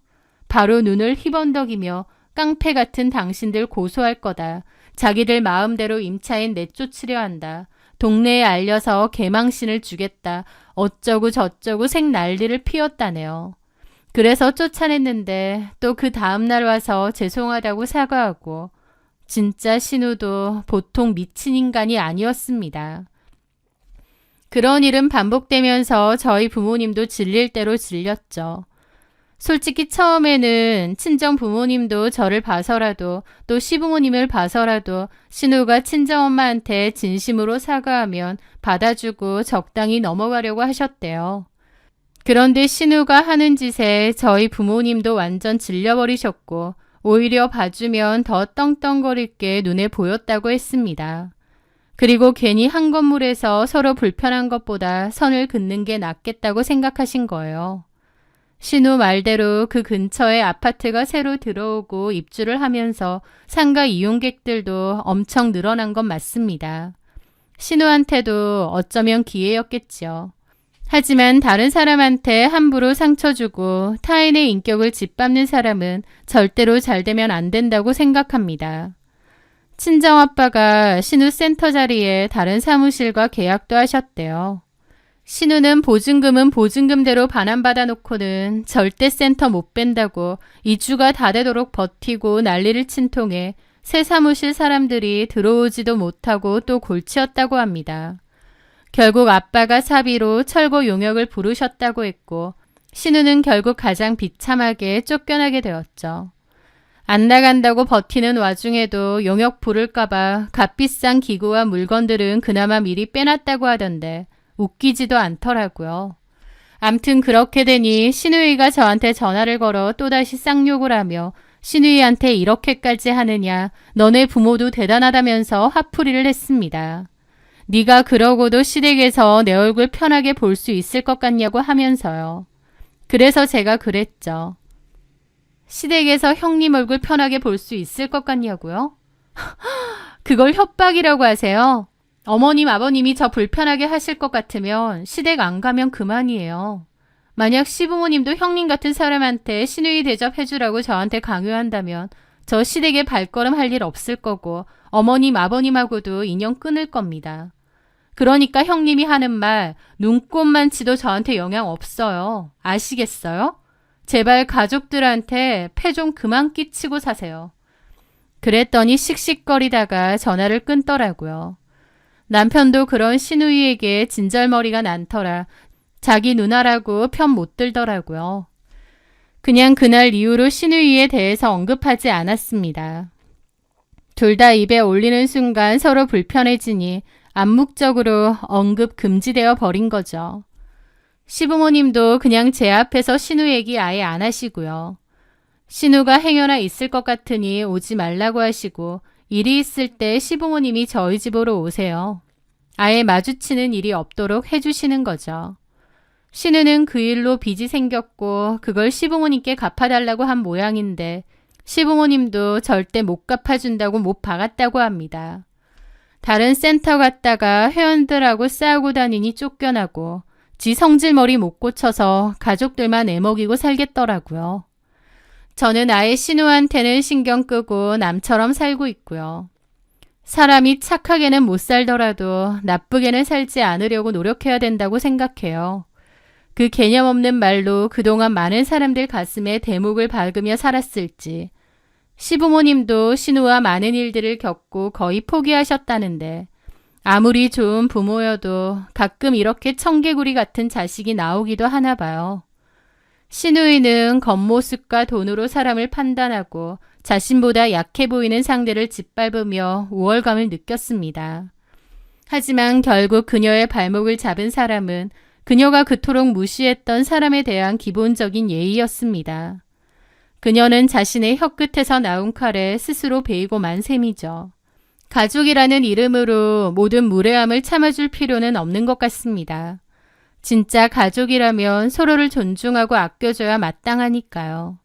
바로 눈을 휘번덕이며 깡패 같은 당신들 고소할 거다. 자기들 마음대로 임차인 내쫓으려 한다. 동네에 알려서 개망신을 주겠다. 어쩌고 저쩌고 생 난리를 피웠다네요. 그래서 쫓아냈는데 또 그 다음날 와서 죄송하다고 사과하고 진짜 신우도 보통 미친 인간이 아니었습니다. 그런 일은 반복되면서 저희 부모님도 질릴 대로 질렸죠. 솔직히 처음에는 친정 부모님도 저를 봐서라도 또 시부모님을 봐서라도 신우가 친정엄마한테 진심으로 사과하면 받아주고 적당히 넘어가려고 하셨대요. 그런데 신우가 하는 짓에 저희 부모님도 완전 질려버리셨고 오히려 봐주면 더 떵떵거릴 게 눈에 보였다고 했습니다. 그리고 괜히 한 건물에서 서로 불편한 것보다 선을 긋는 게 낫겠다고 생각하신 거예요. 신우 말대로 그 근처에 아파트가 새로 들어오고 입주를 하면서 상가 이용객들도 엄청 늘어난 건 맞습니다. 신우한테도 어쩌면 기회였겠죠. 하지만 다른 사람한테 함부로 상처 주고 타인의 인격을 짓밟는 사람은 절대로 잘 되면 안 된다고 생각합니다. 친정아빠가 신우 센터 자리에 다른 사무실과 계약도 하셨대요. 신우는 보증금은 보증금대로 반환받아 놓고는 절대 센터 못 뺀다고 2주가 다 되도록 버티고 난리를 친 통에 새 사무실 사람들이 들어오지도 못하고 또 골치였다고 합니다. 결국 아빠가 사비로 철거 용역을 부르셨다고 했고 신우는 결국 가장 비참하게 쫓겨나게 되었죠. 안 나간다고 버티는 와중에도 용역 부를까봐 값비싼 기구와 물건들은 그나마 미리 빼놨다고 하던데 웃기지도 않더라고요. 암튼 그렇게 되니 신우이가 저한테 전화를 걸어 또다시 쌍욕을 하며 신우이한테 이렇게까지 하느냐, 너네 부모도 대단하다면서 화풀이를 했습니다. 네가 그러고도 시댁에서 내 얼굴 편하게 볼 수 있을 것 같냐고 하면서요. 그래서 제가 그랬죠. 시댁에서 형님 얼굴 편하게 볼 수 있을 것 같냐고요? 그걸 협박이라고 하세요? 어머님, 아버님이 저 불편하게 하실 것 같으면 시댁 안 가면 그만이에요. 만약 시부모님도 형님 같은 사람한테 신우이 대접해주라고 저한테 강요한다면 저 시댁에 발걸음 할 일 없을 거고 어머님, 아버님하고도 인연 끊을 겁니다. 그러니까 형님이 하는 말 눈꼽만치도 저한테 영향 없어요. 아시겠어요? 제발 가족들한테 패 좀 그만 끼치고 사세요. 그랬더니 씩씩거리다가 전화를 끊더라고요. 남편도 그런 신우이에게 진절머리가 난터라 자기 누나라고 편 못 들더라고요. 그냥 그날 이후로 신우이에 대해서 언급하지 않았습니다. 둘 다 입에 올리는 순간 서로 불편해지니 암묵적으로 언급 금지되어 버린 거죠. 시부모님도 그냥 제 앞에서 신우 얘기 아예 안 하시고요. 신우가 행여나 있을 것 같으니 오지 말라고 하시고 일이 있을 때 시부모님이 저희 집으로 오세요. 아예 마주치는 일이 없도록 해주시는 거죠. 신우는 그 일로 빚이 생겼고 그걸 시부모님께 갚아달라고 한 모양인데 시부모님도 절대 못 갚아준다고 못 박았다고 합니다. 다른 센터 갔다가 회원들하고 싸우고 다니니 쫓겨나고 지 성질머리 못 고쳐서 가족들만 애먹이고 살겠더라고요. 저는 아예 신우한테는 신경 끄고 남처럼 살고 있고요. 사람이 착하게는 못 살더라도 나쁘게는 살지 않으려고 노력해야 된다고 생각해요. 그 개념 없는 말로 그동안 많은 사람들 가슴에 대목을 박으며 살았을지 시부모님도 신우와 많은 일들을 겪고 거의 포기하셨다는데 아무리 좋은 부모여도 가끔 이렇게 청개구리 같은 자식이 나오기도 하나 봐요. 신우이는 겉모습과 돈으로 사람을 판단하고 자신보다 약해 보이는 상대를 짓밟으며 우월감을 느꼈습니다. 하지만 결국 그녀의 발목을 잡은 사람은 그녀가 그토록 무시했던 사람에 대한 기본적인 예의였습니다. 그녀는 자신의 혀끝에서 나온 칼에 스스로 베이고 만 셈이죠. 가족이라는 이름으로 모든 무례함을 참아줄 필요는 없는 것 같습니다. 진짜 가족이라면 서로를 존중하고 아껴줘야 마땅하니까요.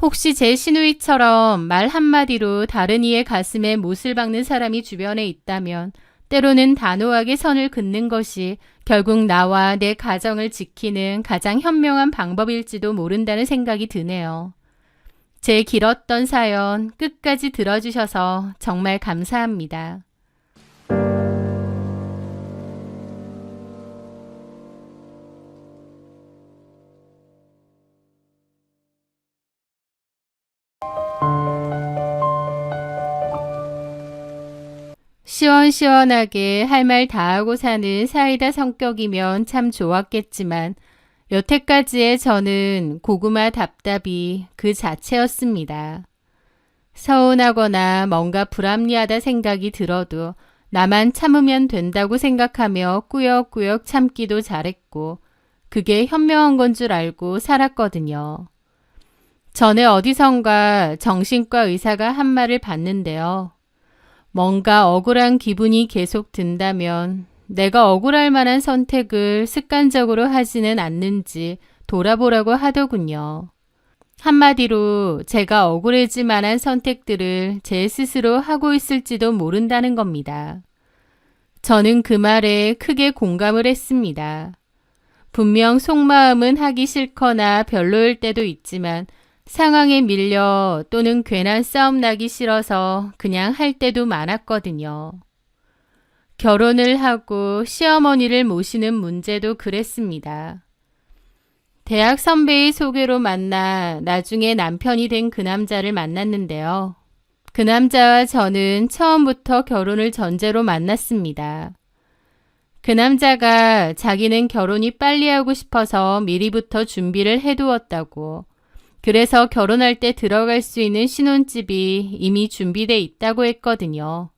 혹시 제 시누이처럼 말 한마디로 다른 이의 가슴에 못을 박는 사람이 주변에 있다면 때로는 단호하게 선을 긋는 것이 결국 나와 내 가정을 지키는 가장 현명한 방법일지도 모른다는 생각이 드네요. 제 길었던 사연 끝까지 들어주셔서 정말 감사합니다. 시원시원하게 할 말 다 하고 사는 사이다 성격이면 참 좋았겠지만 여태까지의 저는 고구마 답답이 그 자체였습니다. 서운하거나 뭔가 불합리하다 생각이 들어도 나만 참으면 된다고 생각하며 꾸역꾸역 참기도 잘했고 그게 현명한 건 줄 알고 살았거든요. 전에 어디선가 정신과 의사가 한 말을 봤는데요. 뭔가 억울한 기분이 계속 든다면 내가 억울할 만한 선택을 습관적으로 하지는 않는지 돌아보라고 하더군요. 한마디로 제가 억울해질 만한 선택들을 제 스스로 하고 있을지도 모른다는 겁니다. 저는 그 말에 크게 공감을 했습니다. 분명 속마음은 하기 싫거나 별로일 때도 있지만 상황에 밀려 또는 괜한 싸움 나기 싫어서 그냥 할 때도 많았거든요. 결혼을 하고 시어머니를 모시는 문제도 그랬습니다. 대학 선배의 소개로 만나 나중에 남편이 된 그 남자를 만났는데요. 그 남자와 저는 처음부터 결혼을 전제로 만났습니다. 그 남자가 자기는 결혼이 빨리 하고 싶어서 미리부터 준비를 해두었다고, 그래서 결혼할 때 들어갈 수 있는 신혼집이 이미 준비돼 있다고 했거든요.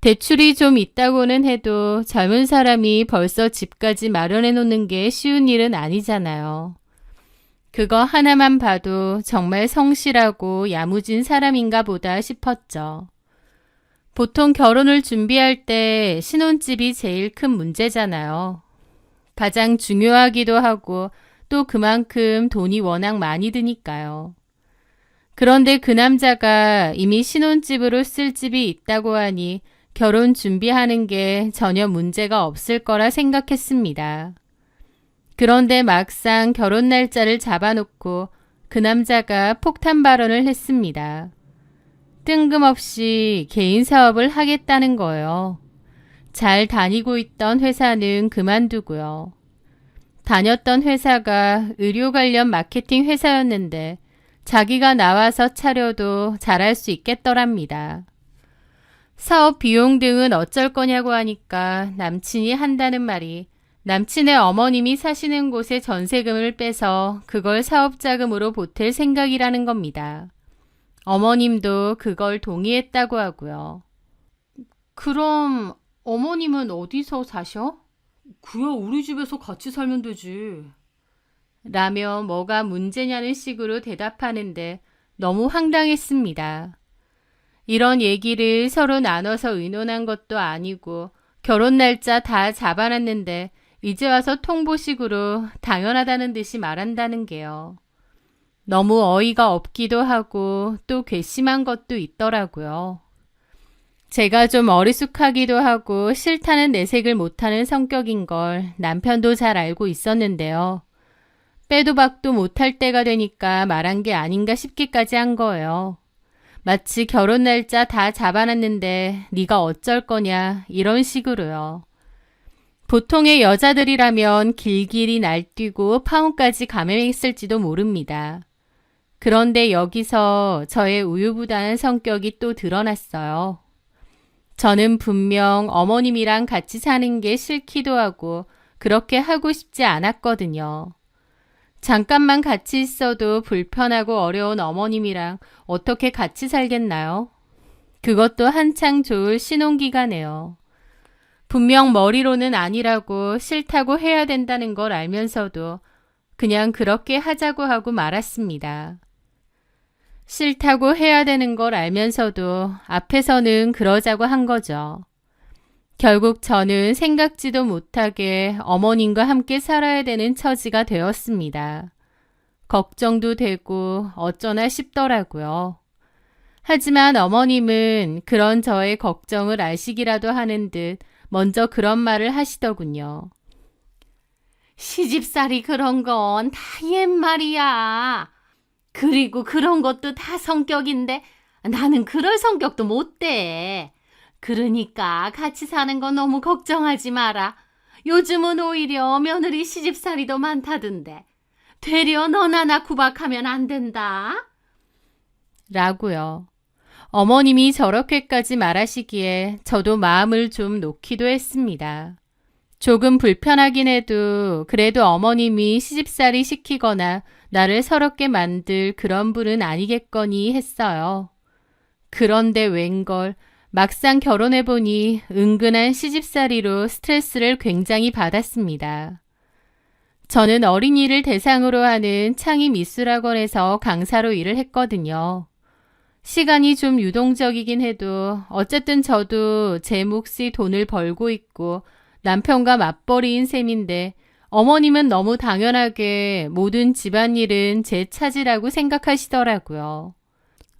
대출이 좀 있다고는 해도 젊은 사람이 벌써 집까지 마련해 놓는 게 쉬운 일은 아니잖아요. 그거 하나만 봐도 정말 성실하고 야무진 사람인가 보다 싶었죠. 보통 결혼을 준비할 때 신혼집이 제일 큰 문제잖아요. 가장 중요하기도 하고 또 그만큼 돈이 워낙 많이 드니까요. 그런데 그 남자가 이미 신혼집으로 쓸 집이 있다고 하니 결혼 준비하는 게 전혀 문제가 없을 거라 생각했습니다. 그런데 막상 결혼 날짜를 잡아놓고 그 남자가 폭탄 발언을 했습니다. 뜬금없이 개인 사업을 하겠다는 거예요. 잘 다니고 있던 회사는 그만두고요. 다녔던 회사가 의료 관련 마케팅 회사였는데 자기가 나와서 차려도 잘할 수 있겠더랍니다. 사업 비용 등은 어쩔 거냐고 하니까 남친이 한다는 말이 남친의 어머님이 사시는 곳에 전세금을 빼서 그걸 사업자금으로 보탤 생각이라는 겁니다. 어머님도 그걸 동의했다고 하고요. 그럼 어머님은 어디서 사셔? 그야 우리 집에서 같이 살면 되지. 라며 뭐가 문제냐는 식으로 대답하는데 너무 황당했습니다. 이런 얘기를 서로 나눠서 의논한 것도 아니고 결혼 날짜 다 잡아놨는데 이제 와서 통보식으로 당연하다는 듯이 말한다는 게요. 너무 어이가 없기도 하고 또 괘씸한 것도 있더라고요. 제가 좀 어리숙하기도 하고 싫다는 내색을 못하는 성격인 걸 남편도 잘 알고 있었는데요. 빼도 박도 못할 때가 되니까 말한 게 아닌가 싶기까지 한 거예요. 마치 결혼 날짜 다 잡아놨는데 네가 어쩔 거냐 이런 식으로요. 보통의 여자들이라면 길길이 날뛰고 파혼까지 감행했을지도 모릅니다. 그런데 여기서 저의 우유부단한 성격이 또 드러났어요. 저는 분명 어머님이랑 같이 사는 게 싫기도 하고 그렇게 하고 싶지 않았거든요. 잠깐만 같이 있어도 불편하고 어려운 어머님이랑 어떻게 같이 살겠나요? 그것도 한창 좋을 신혼기간에요. 분명 머리로는 아니라고 싫다고 해야 된다는 걸 알면서도 그냥 그렇게 하자고 하고 말았습니다. 싫다고 해야 되는 걸 알면서도 앞에서는 그러자고 한 거죠. 결국 저는 생각지도 못하게 어머님과 함께 살아야 되는 처지가 되었습니다. 걱정도 되고 어쩌나 싶더라고요. 하지만 어머님은 그런 저의 걱정을 아시기라도 하는 듯 먼저 그런 말을 하시더군요. 시집살이 그런 건 다 옛말이야. 그리고 그런 것도 다 성격인데 나는 그럴 성격도 못 돼. 그러니까 같이 사는 거 너무 걱정하지 마라. 요즘은 오히려 며느리 시집살이도 많다던데. 되려 너나 나 구박하면 안 된다. 라고요. 어머님이 저렇게까지 말하시기에 저도 마음을 좀 놓기도 했습니다. 조금 불편하긴 해도 그래도 어머님이 시집살이 시키거나 나를 서럽게 만들 그런 분은 아니겠거니 했어요. 그런데 웬걸 막상 결혼해보니 은근한 시집살이로 스트레스를 굉장히 받았습니다. 저는 어린이를 대상으로 하는 창의미술학원에서 강사로 일을 했거든요. 시간이 좀 유동적이긴 해도 어쨌든 저도 제 몫의 돈을 벌고 있고 남편과 맞벌이인 셈인데 어머님은 너무 당연하게 모든 집안일은 제 차지라고 생각하시더라고요.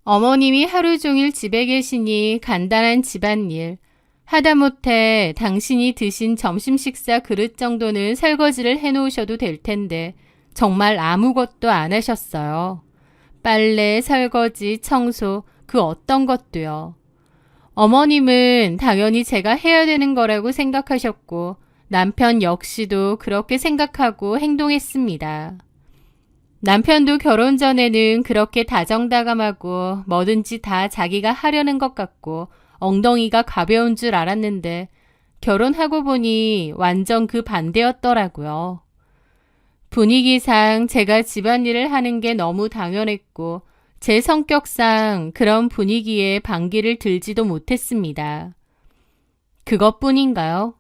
어머님이 하루 종일 집에 계시니 간단한 집안일, 하다못해 당신이 드신 점심 식사 그릇 정도는 설거지를 해놓으셔도 될 텐데 정말 아무것도 안 하셨어요. 빨래, 설거지, 청소, 그 어떤 것도요. 어머님은 당연히 제가 해야 되는 거라고 생각하셨고 남편 역시도 그렇게 생각하고 행동했습니다. 남편도 결혼 전에는 그렇게 다정다감하고 뭐든지 다 자기가 하려는 것 같고 엉덩이가 가벼운 줄 알았는데 결혼하고 보니 완전 그 반대였더라고요. 분위기상 제가 집안일을 하는 게 너무 당연했고 제 성격상 그런 분위기에 반기를 들지도 못했습니다. 그것뿐인가요?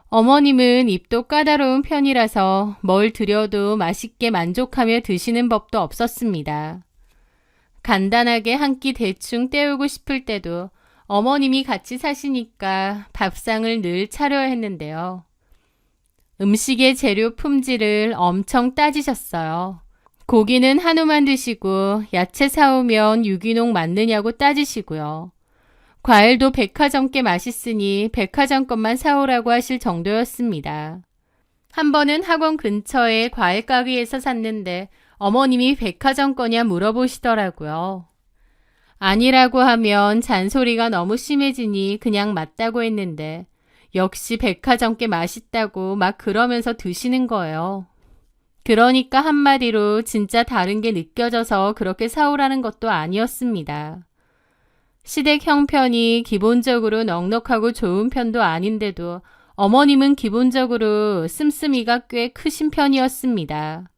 어머님은 입도 까다로운 편이라서 뭘 드려도 맛있게 만족하며 드시는 법도 없었습니다. 간단하게 한 끼 대충 때우고 싶을 때도 어머님이 같이 사시니까 밥상을 늘 차려야 했는데요. 음식의 재료 품질을 엄청 따지셨어요. 고기는 한우만 드시고 야채 사오면 유기농 맞느냐고 따지시고요. 과일도 백화점 게 맛있으니 백화점 것만 사오라고 하실 정도였습니다. 한 번은 학원 근처에 과일 가게에서 샀는데 어머님이 백화점 거냐 물어보시더라고요. 아니라고 하면 잔소리가 너무 심해지니 그냥 맞다고 했는데 역시 백화점 게 맛있다고 막 그러면서 드시는 거예요. 그러니까 한마디로 진짜 다른 게 느껴져서 그렇게 사오라는 것도 아니었습니다. 시댁 형편이 기본적으로 넉넉하고 좋은 편도 아닌데도 어머님은 기본적으로 씀씀이가 꽤 크신 편이었습니다.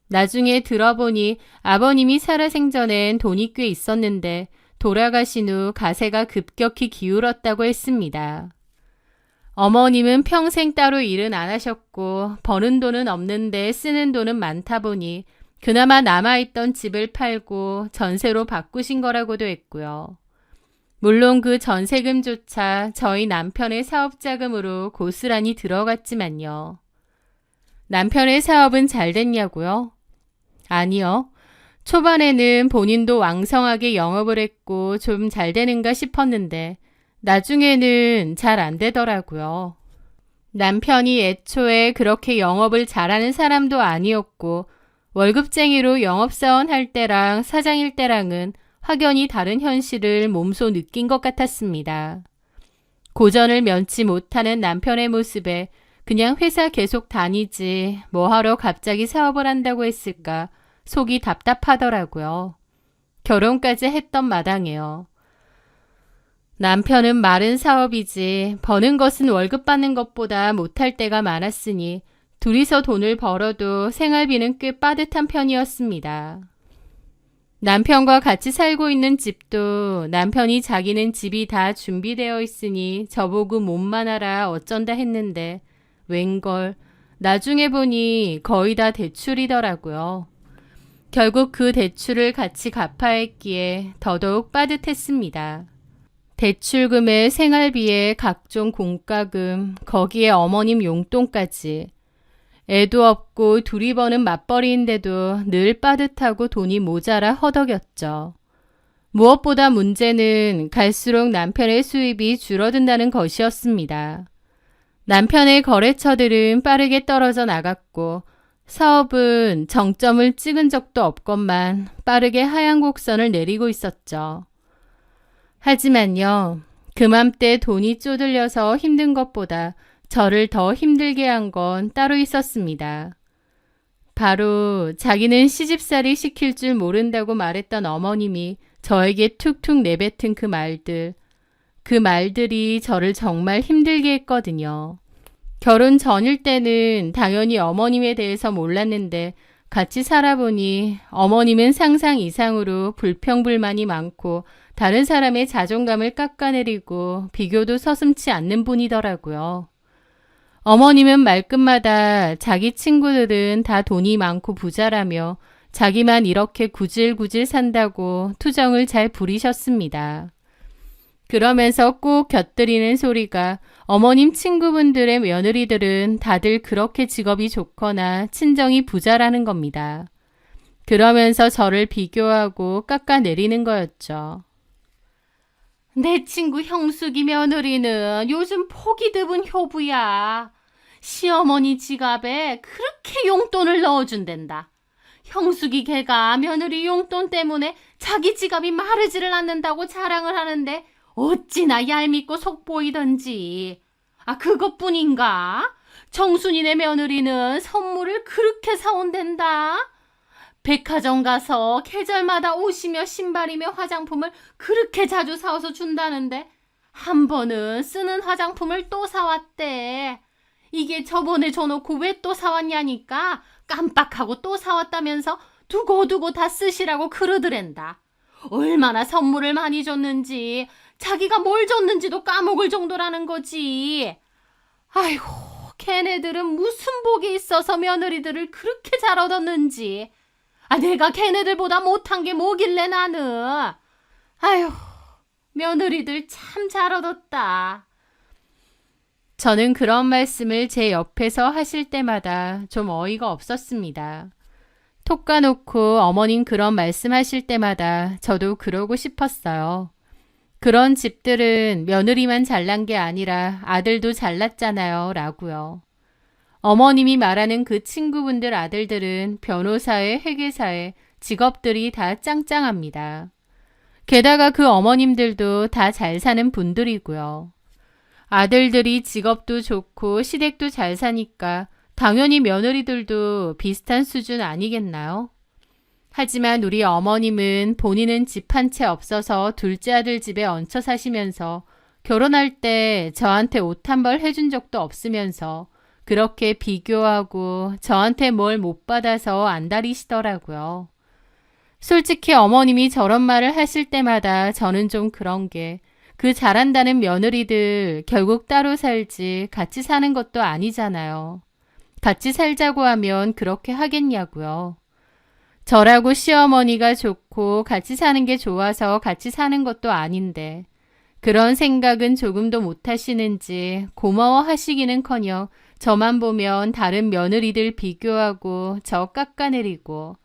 나중에 들어보니 아버님이 살아생전엔 돈이 꽤 있었는데 돌아가신 후 가세가 급격히 기울었다고 했습니다. 어머님은 평생 따로 일은 안 하셨고 버는 돈은 없는데 쓰는 돈은 많다 보니 그나마 남아있던 집을 팔고 전세로 바꾸신 거라고도 했고요. 물론 그 전세금조차 저희 남편의 사업자금으로 고스란히 들어갔지만요. 남편의 사업은 잘 됐냐고요? 아니요. 초반에는 본인도 왕성하게 영업을 했고 좀 잘 되는가 싶었는데 나중에는 잘 안 되더라고요. 남편이 애초에 그렇게 영업을 잘하는 사람도 아니었고 월급쟁이로 영업사원 할 때랑 사장일 때랑은 확연히 다른 현실을 몸소 느낀 것 같았습니다. 고전을 면치 못하는 남편의 모습에 그냥 회사 계속 다니지 뭐하러 갑자기 사업을 한다고 했을까 속이 답답하더라고요. 결혼까지 했던 마당에요. 남편은 말은 사업이지 버는 것은 월급 받는 것보다 못할 때가 많았으니 둘이서 돈을 벌어도 생활비는 꽤 빠듯한 편이었습니다. 남편과 같이 살고 있는 집도 남편이 자기는 집이 다 준비되어 있으니 저보고 몸만 알아 어쩐다 했는데 웬걸 나중에 보니 거의 다 대출이더라고요. 결국 그 대출을 같이 갚아야 했기에 더더욱 빠듯했습니다. 대출금에 생활비에 각종 공과금, 거기에 어머님 용돈까지. 애도 없고 둘이 버는 맞벌이인데도 늘 빠듯하고 돈이 모자라 허덕였죠. 무엇보다 문제는 갈수록 남편의 수입이 줄어든다는 것이었습니다. 남편의 거래처들은 빠르게 떨어져 나갔고 사업은 정점을 찍은 적도 없건만 빠르게 하향 곡선을 내리고 있었죠. 하지만요, 그맘때 돈이 쪼들려서 힘든 것보다 저를 더 힘들게 한 건 따로 있었습니다. 바로 자기는 시집살이 시킬 줄 모른다고 말했던 어머님이 저에게 툭툭 내뱉은 그 말들이 저를 정말 힘들게 했거든요. 결혼 전일 때는 당연히 어머님에 대해서 몰랐는데 같이 살아보니 어머님은 상상 이상으로 불평불만이 많고 다른 사람의 자존감을 깎아내리고 비교도 서슴지 않는 분이더라고요. 어머님은 말끝마다 자기 친구들은 다 돈이 많고 부자라며 자기만 이렇게 구질구질 산다고 투정을 잘 부리셨습니다. 그러면서 꼭 곁들이는 소리가 어머님 친구분들의 며느리들은 다들 그렇게 직업이 좋거나 친정이 부자라는 겁니다. 그러면서 저를 비교하고 깎아내리는 거였죠. 내 친구 형숙이 며느리는 요즘 폭이 드문 효부야. 시어머니 지갑에 그렇게 용돈을 넣어준댄다. 형숙이 걔가 며느리 용돈 때문에 자기 지갑이 마르지를 않는다고 자랑을 하는데 어찌나 얄밉고 속보이던지. 그것뿐인가? 정순이네 며느리는 선물을 그렇게 사온댄다. 백화점 가서 계절마다 옷이며 신발이며 화장품을 그렇게 자주 사와서 준다는데 한 번은 쓰는 화장품을 또 사왔대. 이게 저번에 줘놓고 왜 또 사왔냐니까 깜빡하고 또 사왔다면서 두고두고 다 쓰시라고 그러더랜다. 얼마나 선물을 많이 줬는지 자기가 뭘 줬는지도 까먹을 정도라는 거지. 아이고, 걔네들은 무슨 복이 있어서 며느리들을 그렇게 잘 얻었는지. 내가 걔네들보다 못한 게 뭐길래 나는. 아휴, 며느리들 참 잘 얻었다. 저는 그런 말씀을 제 옆에서 하실 때마다 좀 어이가 없었습니다. 톡 까놓고 어머님 그런 말씀하실 때마다 저도 그러고 싶었어요. 그런 집들은 며느리만 잘난 게 아니라 아들도 잘났잖아요 라고요. 어머님이 말하는 그 친구분들 아들들은 변호사에 회계사에 직업들이 다 짱짱합니다. 게다가 그 어머님들도 다 잘 사는 분들이고요. 아들들이 직업도 좋고 시댁도 잘 사니까 당연히 며느리들도 비슷한 수준 아니겠나요? 하지만 우리 어머님은 본인은 집 한 채 없어서 둘째 아들 집에 얹혀 사시면서 결혼할 때 저한테 옷 한 벌 해준 적도 없으면서 그렇게 비교하고 저한테 뭘 못 받아서 안달이시더라고요. 솔직히 어머님이 저런 말을 하실 때마다 저는 좀 그런 게 그 잘한다는 며느리들 결국 따로 살지 같이 사는 것도 아니잖아요. 같이 살자고 하면 그렇게 하겠냐고요. 저라고 시어머니가 좋고 같이 사는 게 좋아서 같이 사는 것도 아닌데 그런 생각은 조금도 못 하시는지 고마워하시기는커녕 저만 보면 다른 며느리들 비교하고 저 깎아내리고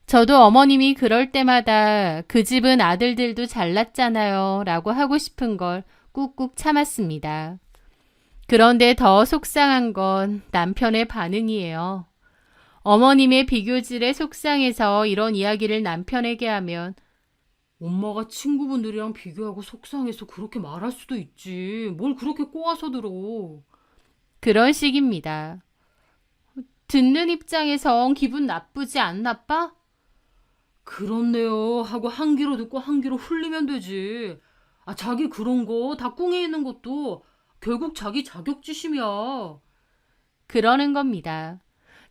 저도 어머님이 그럴 때마다 그 집은 아들들도 잘났잖아요 라고 하고 싶은 걸 꾹꾹 참았습니다. 그런데 더 속상한 건 남편의 반응이에요. 어머님의 비교질에 속상해서 이런 이야기를 남편에게 하면 엄마가 친구분들이랑 비교하고 속상해서 그렇게 말할 수도 있지. 뭘 그렇게 꼬아서 들어. 그런 식입니다. 듣는 입장에선 기분 나쁘지 안 나빠? 그렇네요 하고 한 귀로 듣고 한 귀로 흘리면 되지. 자기 그런 거 다 꿍해 있는 것도 결국 자기 자격지심이야. 그러는 겁니다.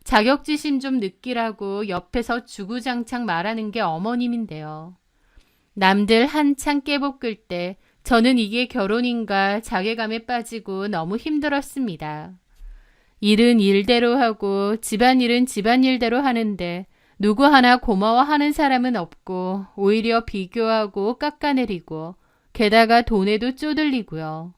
자격지심 좀 느끼라고 옆에서 주구장창 말하는 게 어머님인데요. 남들 한창 깨볶을 때 저는 이게 결혼인가 자괴감에 빠지고 너무 힘들었습니다. 일은 일대로 하고 집안일은 집안일대로 하는데 누구 하나 고마워하는 사람은 없고 오히려 비교하고 깎아내리고 게다가 돈에도 쪼들리고요.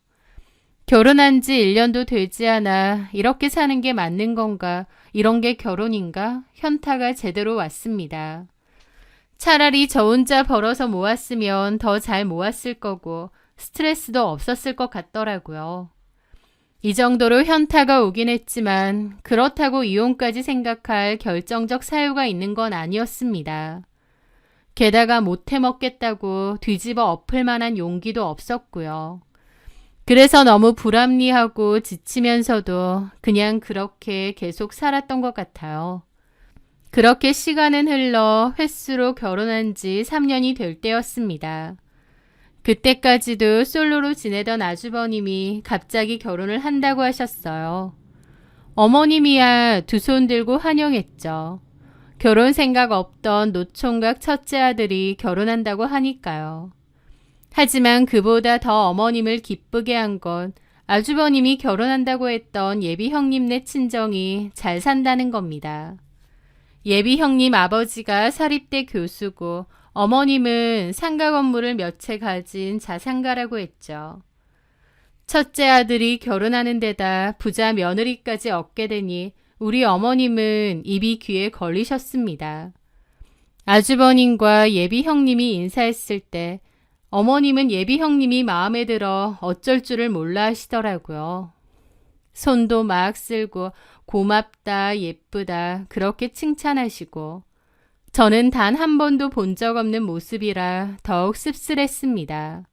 결혼한 지 1년도 되지 않아 이렇게 사는 게 맞는 건가, 이런 게 결혼인가 현타가 제대로 왔습니다. 차라리 저 혼자 벌어서 모았으면 더 잘 모았을 거고 스트레스도 없었을 것 같더라고요. 이 정도로 현타가 오긴 했지만 그렇다고 이혼까지 생각할 결정적 사유가 있는 건 아니었습니다. 게다가 못해 먹겠다고 뒤집어 엎을 만한 용기도 없었고요. 그래서 너무 불합리하고 지치면서도 그냥 그렇게 계속 살았던 것 같아요. 그렇게 시간은 흘러 횟수로 결혼한 지 3년이 될 때였습니다. 그때까지도 솔로로 지내던 아주버님이 갑자기 결혼을 한다고 하셨어요. 어머님이야 두 손 들고 환영했죠. 결혼 생각 없던 노총각 첫째 아들이 결혼한다고 하니까요. 하지만 그보다 더 어머님을 기쁘게 한 건 아주버님이 결혼한다고 했던 예비 형님네 친정이 잘 산다는 겁니다. 예비 형님 아버지가 사립대 교수고 어머님은 상가 건물을 몇 채 가진 자산가라고 했죠. 첫째 아들이 결혼하는 데다 부자 며느리까지 얻게 되니 우리 어머님은 입이 귀에 걸리셨습니다. 아주버님과 예비 형님이 인사했을 때 어머님은 예비 형님이 마음에 들어 어쩔 줄을 몰라 하시더라고요. 손도 막 쓸고 고맙다, 예쁘다 그렇게 칭찬하시고 저는 단 한 번도 본 적 없는 모습이라 더욱 씁쓸했습니다.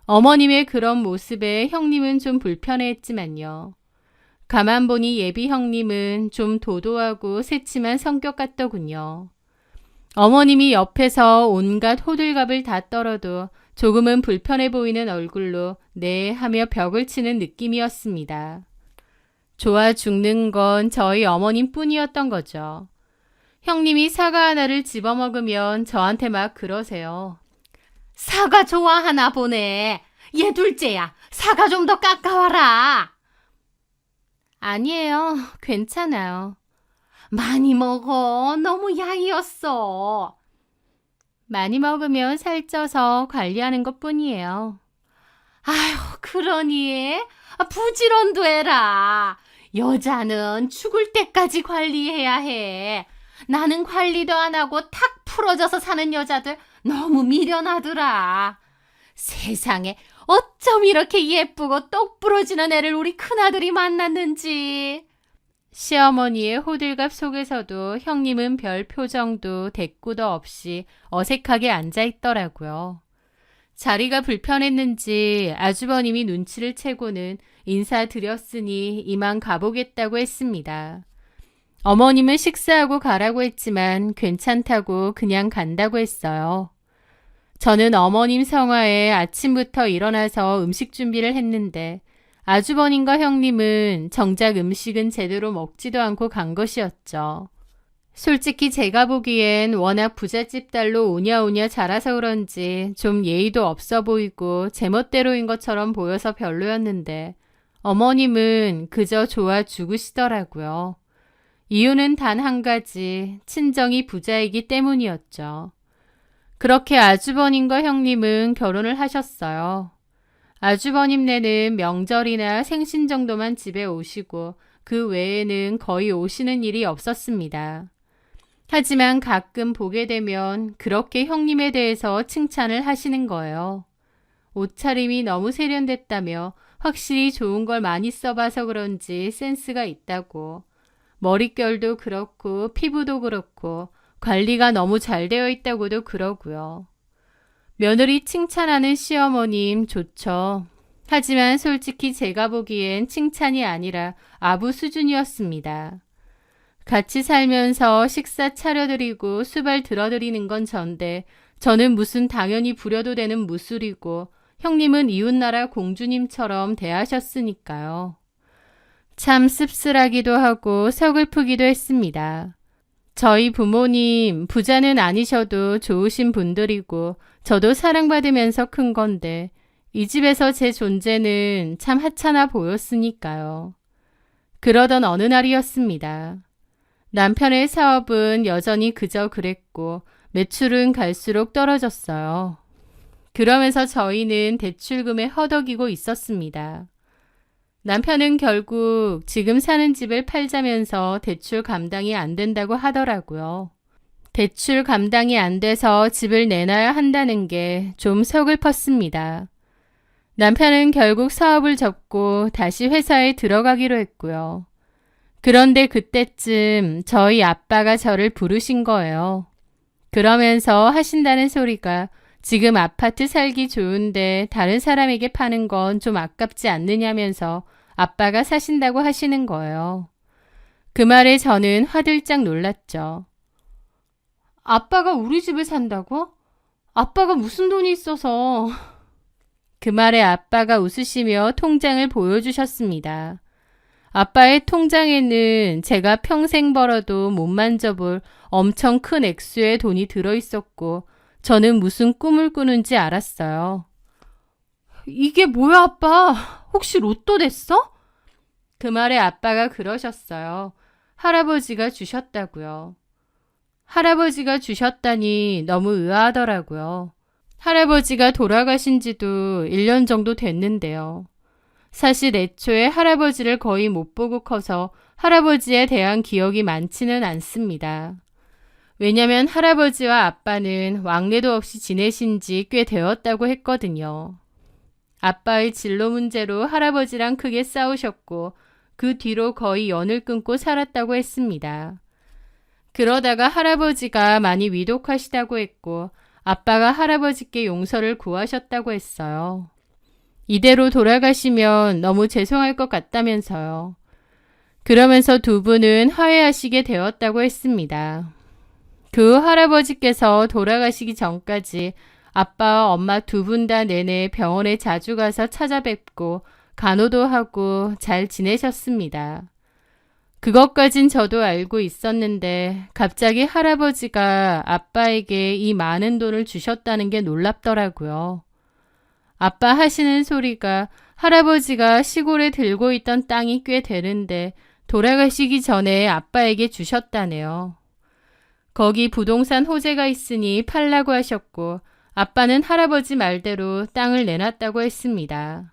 어머님의 그런 모습에 형님은 좀 불편해했지만요. 가만 보니 예비 형님은 좀 도도하고 새침한 성격 같더군요. 어머님이 옆에서 온갖 호들갑을 다 떨어도 조금은 불편해 보이는 얼굴로 네 하며 벽을 치는 느낌이었습니다. 좋아 죽는 건 저희 어머님 뿐이었던 거죠. 형님이 사과 하나를 집어먹으면 저한테 막 그러세요. 사과 좋아하나 보네. 얘 둘째야, 사과 좀 더 깎아와라. 아니에요. 괜찮아요. 많이 먹어. 너무 야이었어. 많이 먹으면 살쪄서 관리하는 것뿐이에요. 아휴, 그러니 부지런도 해라. 여자는 죽을 때까지 관리해야 해. 나는 관리도 안 하고 탁 풀어져서 사는 여자들 너무 미련하더라. 세상에 어쩜 이렇게 예쁘고 똑 부러지는 애를 우리 큰아들이 만났는지. 시어머니의 호들갑 속에서도 형님은 별 표정도 대꾸도 없이 어색하게 앉아있더라고요. 자리가 불편했는지 아주버님이 눈치를 채고는 인사드렸으니 이만 가보겠다고 했습니다. 어머님은 식사하고 가라고 했지만 괜찮다고 그냥 간다고 했어요. 저는 어머님 성화에 아침부터 일어나서 음식 준비를 했는데 아주버님과 형님은 정작 음식은 제대로 먹지도 않고 간 것이었죠. 솔직히 제가 보기엔 워낙 부잣집 딸로 오냐오냐 자라서 그런지 좀 예의도 없어 보이고 제멋대로인 것처럼 보여서 별로였는데 어머님은 그저 좋아 죽으시더라고요. 이유는 단 한 가지, 친정이 부자이기 때문이었죠. 그렇게 아주버님과 형님은 결혼을 하셨어요. 아주버님네는 명절이나 생신 정도만 집에 오시고 그 외에는 거의 오시는 일이 없었습니다. 하지만 가끔 보게 되면 그렇게 형님에 대해서 칭찬을 하시는 거예요. 옷차림이 너무 세련됐다며 확실히 좋은 걸 많이 써봐서 그런지 센스가 있다고, 머릿결도 그렇고 피부도 그렇고 관리가 너무 잘 되어 있다고도 그러고요. 며느리 칭찬하는 시어머님 좋죠. 하지만 솔직히 제가 보기엔 칭찬이 아니라 아부 수준이었습니다. 같이 살면서 식사 차려드리고 수발 들어드리는 건 전데 저는 무슨 당연히 부려도 되는 무술이고 형님은 이웃나라 공주님처럼 대하셨으니까요. 참 씁쓸하기도 하고 서글프기도 했습니다. 저희 부모님 부자는 아니셔도 좋으신 분들이고 저도 사랑받으면서 큰 건데 이 집에서 제 존재는 참 하찮아 보였으니까요. 그러던 어느 날이었습니다. 남편의 사업은 여전히 그저 그랬고 매출은 갈수록 떨어졌어요. 그러면서 저희는 대출금에 허덕이고 있었습니다. 남편은 결국 지금 사는 집을 팔자면서 대출 감당이 안 된다고 하더라고요. 대출 감당이 안 돼서 집을 내놔야 한다는 게 좀 서글펐습니다. 남편은 결국 사업을 접고 다시 회사에 들어가기로 했고요. 그런데 그때쯤 저희 아빠가 저를 부르신 거예요. 그러면서 하신다는 소리가 지금 아파트 살기 좋은데 다른 사람에게 파는 건 좀 아깝지 않느냐면서 아빠가 사신다고 하시는 거예요. 그 말에 저는 화들짝 놀랐죠. 아빠가 우리 집을 산다고? 아빠가 무슨 돈이 있어서. 그 말에 아빠가 웃으시며 통장을 보여주셨습니다. 아빠의 통장에는 제가 평생 벌어도 못 만져볼 엄청 큰 액수의 돈이 들어있었고 저는 무슨 꿈을 꾸는지 알았어요. 이게 뭐야, 아빠? 혹시 로또 됐어? 그 말에 아빠가 그러셨어요. 할아버지가 주셨다고요. 할아버지가 주셨다니 너무 의아하더라고요. 할아버지가 돌아가신 지도 1년 정도 됐는데요. 사실 애초에 할아버지를 거의 못 보고 커서 할아버지에 대한 기억이 많지는 않습니다. 왜냐면 할아버지와 아빠는 왕래도 없이 지내신 지 꽤 되었다고 했거든요. 아빠의 진로 문제로 할아버지랑 크게 싸우셨고 그 뒤로 거의 연을 끊고 살았다고 했습니다. 그러다가 할아버지가 많이 위독하시다고 했고 아빠가 할아버지께 용서를 구하셨다고 했어요. 이대로 돌아가시면 너무 죄송할 것 같다면서요. 그러면서 두 분은 화해하시게 되었다고 했습니다. 그 할아버지께서 돌아가시기 전까지 아빠와 엄마 두 분 다 내내 병원에 자주 가서 찾아뵙고 간호도 하고 잘 지내셨습니다. 그것까진 저도 알고 있었는데 갑자기 할아버지가 아빠에게 이 많은 돈을 주셨다는 게 놀랍더라고요. 아빠 하시는 소리가 할아버지가 시골에 들고 있던 땅이 꽤 되는데 돌아가시기 전에 아빠에게 주셨다네요. 거기 부동산 호재가 있으니 팔라고 하셨고 아빠는 할아버지 말대로 땅을 내놨다고 했습니다.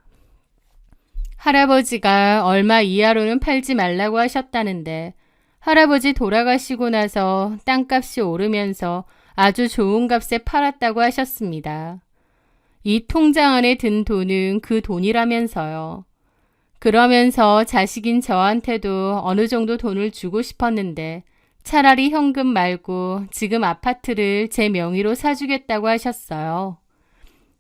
할아버지가 얼마 이하로는 팔지 말라고 하셨다는데 할아버지 돌아가시고 나서 땅값이 오르면서 아주 좋은 값에 팔았다고 하셨습니다. 이 통장 안에 든 돈은 그 돈이라면서요. 그러면서 자식인 저한테도 어느 정도 돈을 주고 싶었는데 차라리 현금 말고 지금 아파트를 제 명의로 사주겠다고 하셨어요.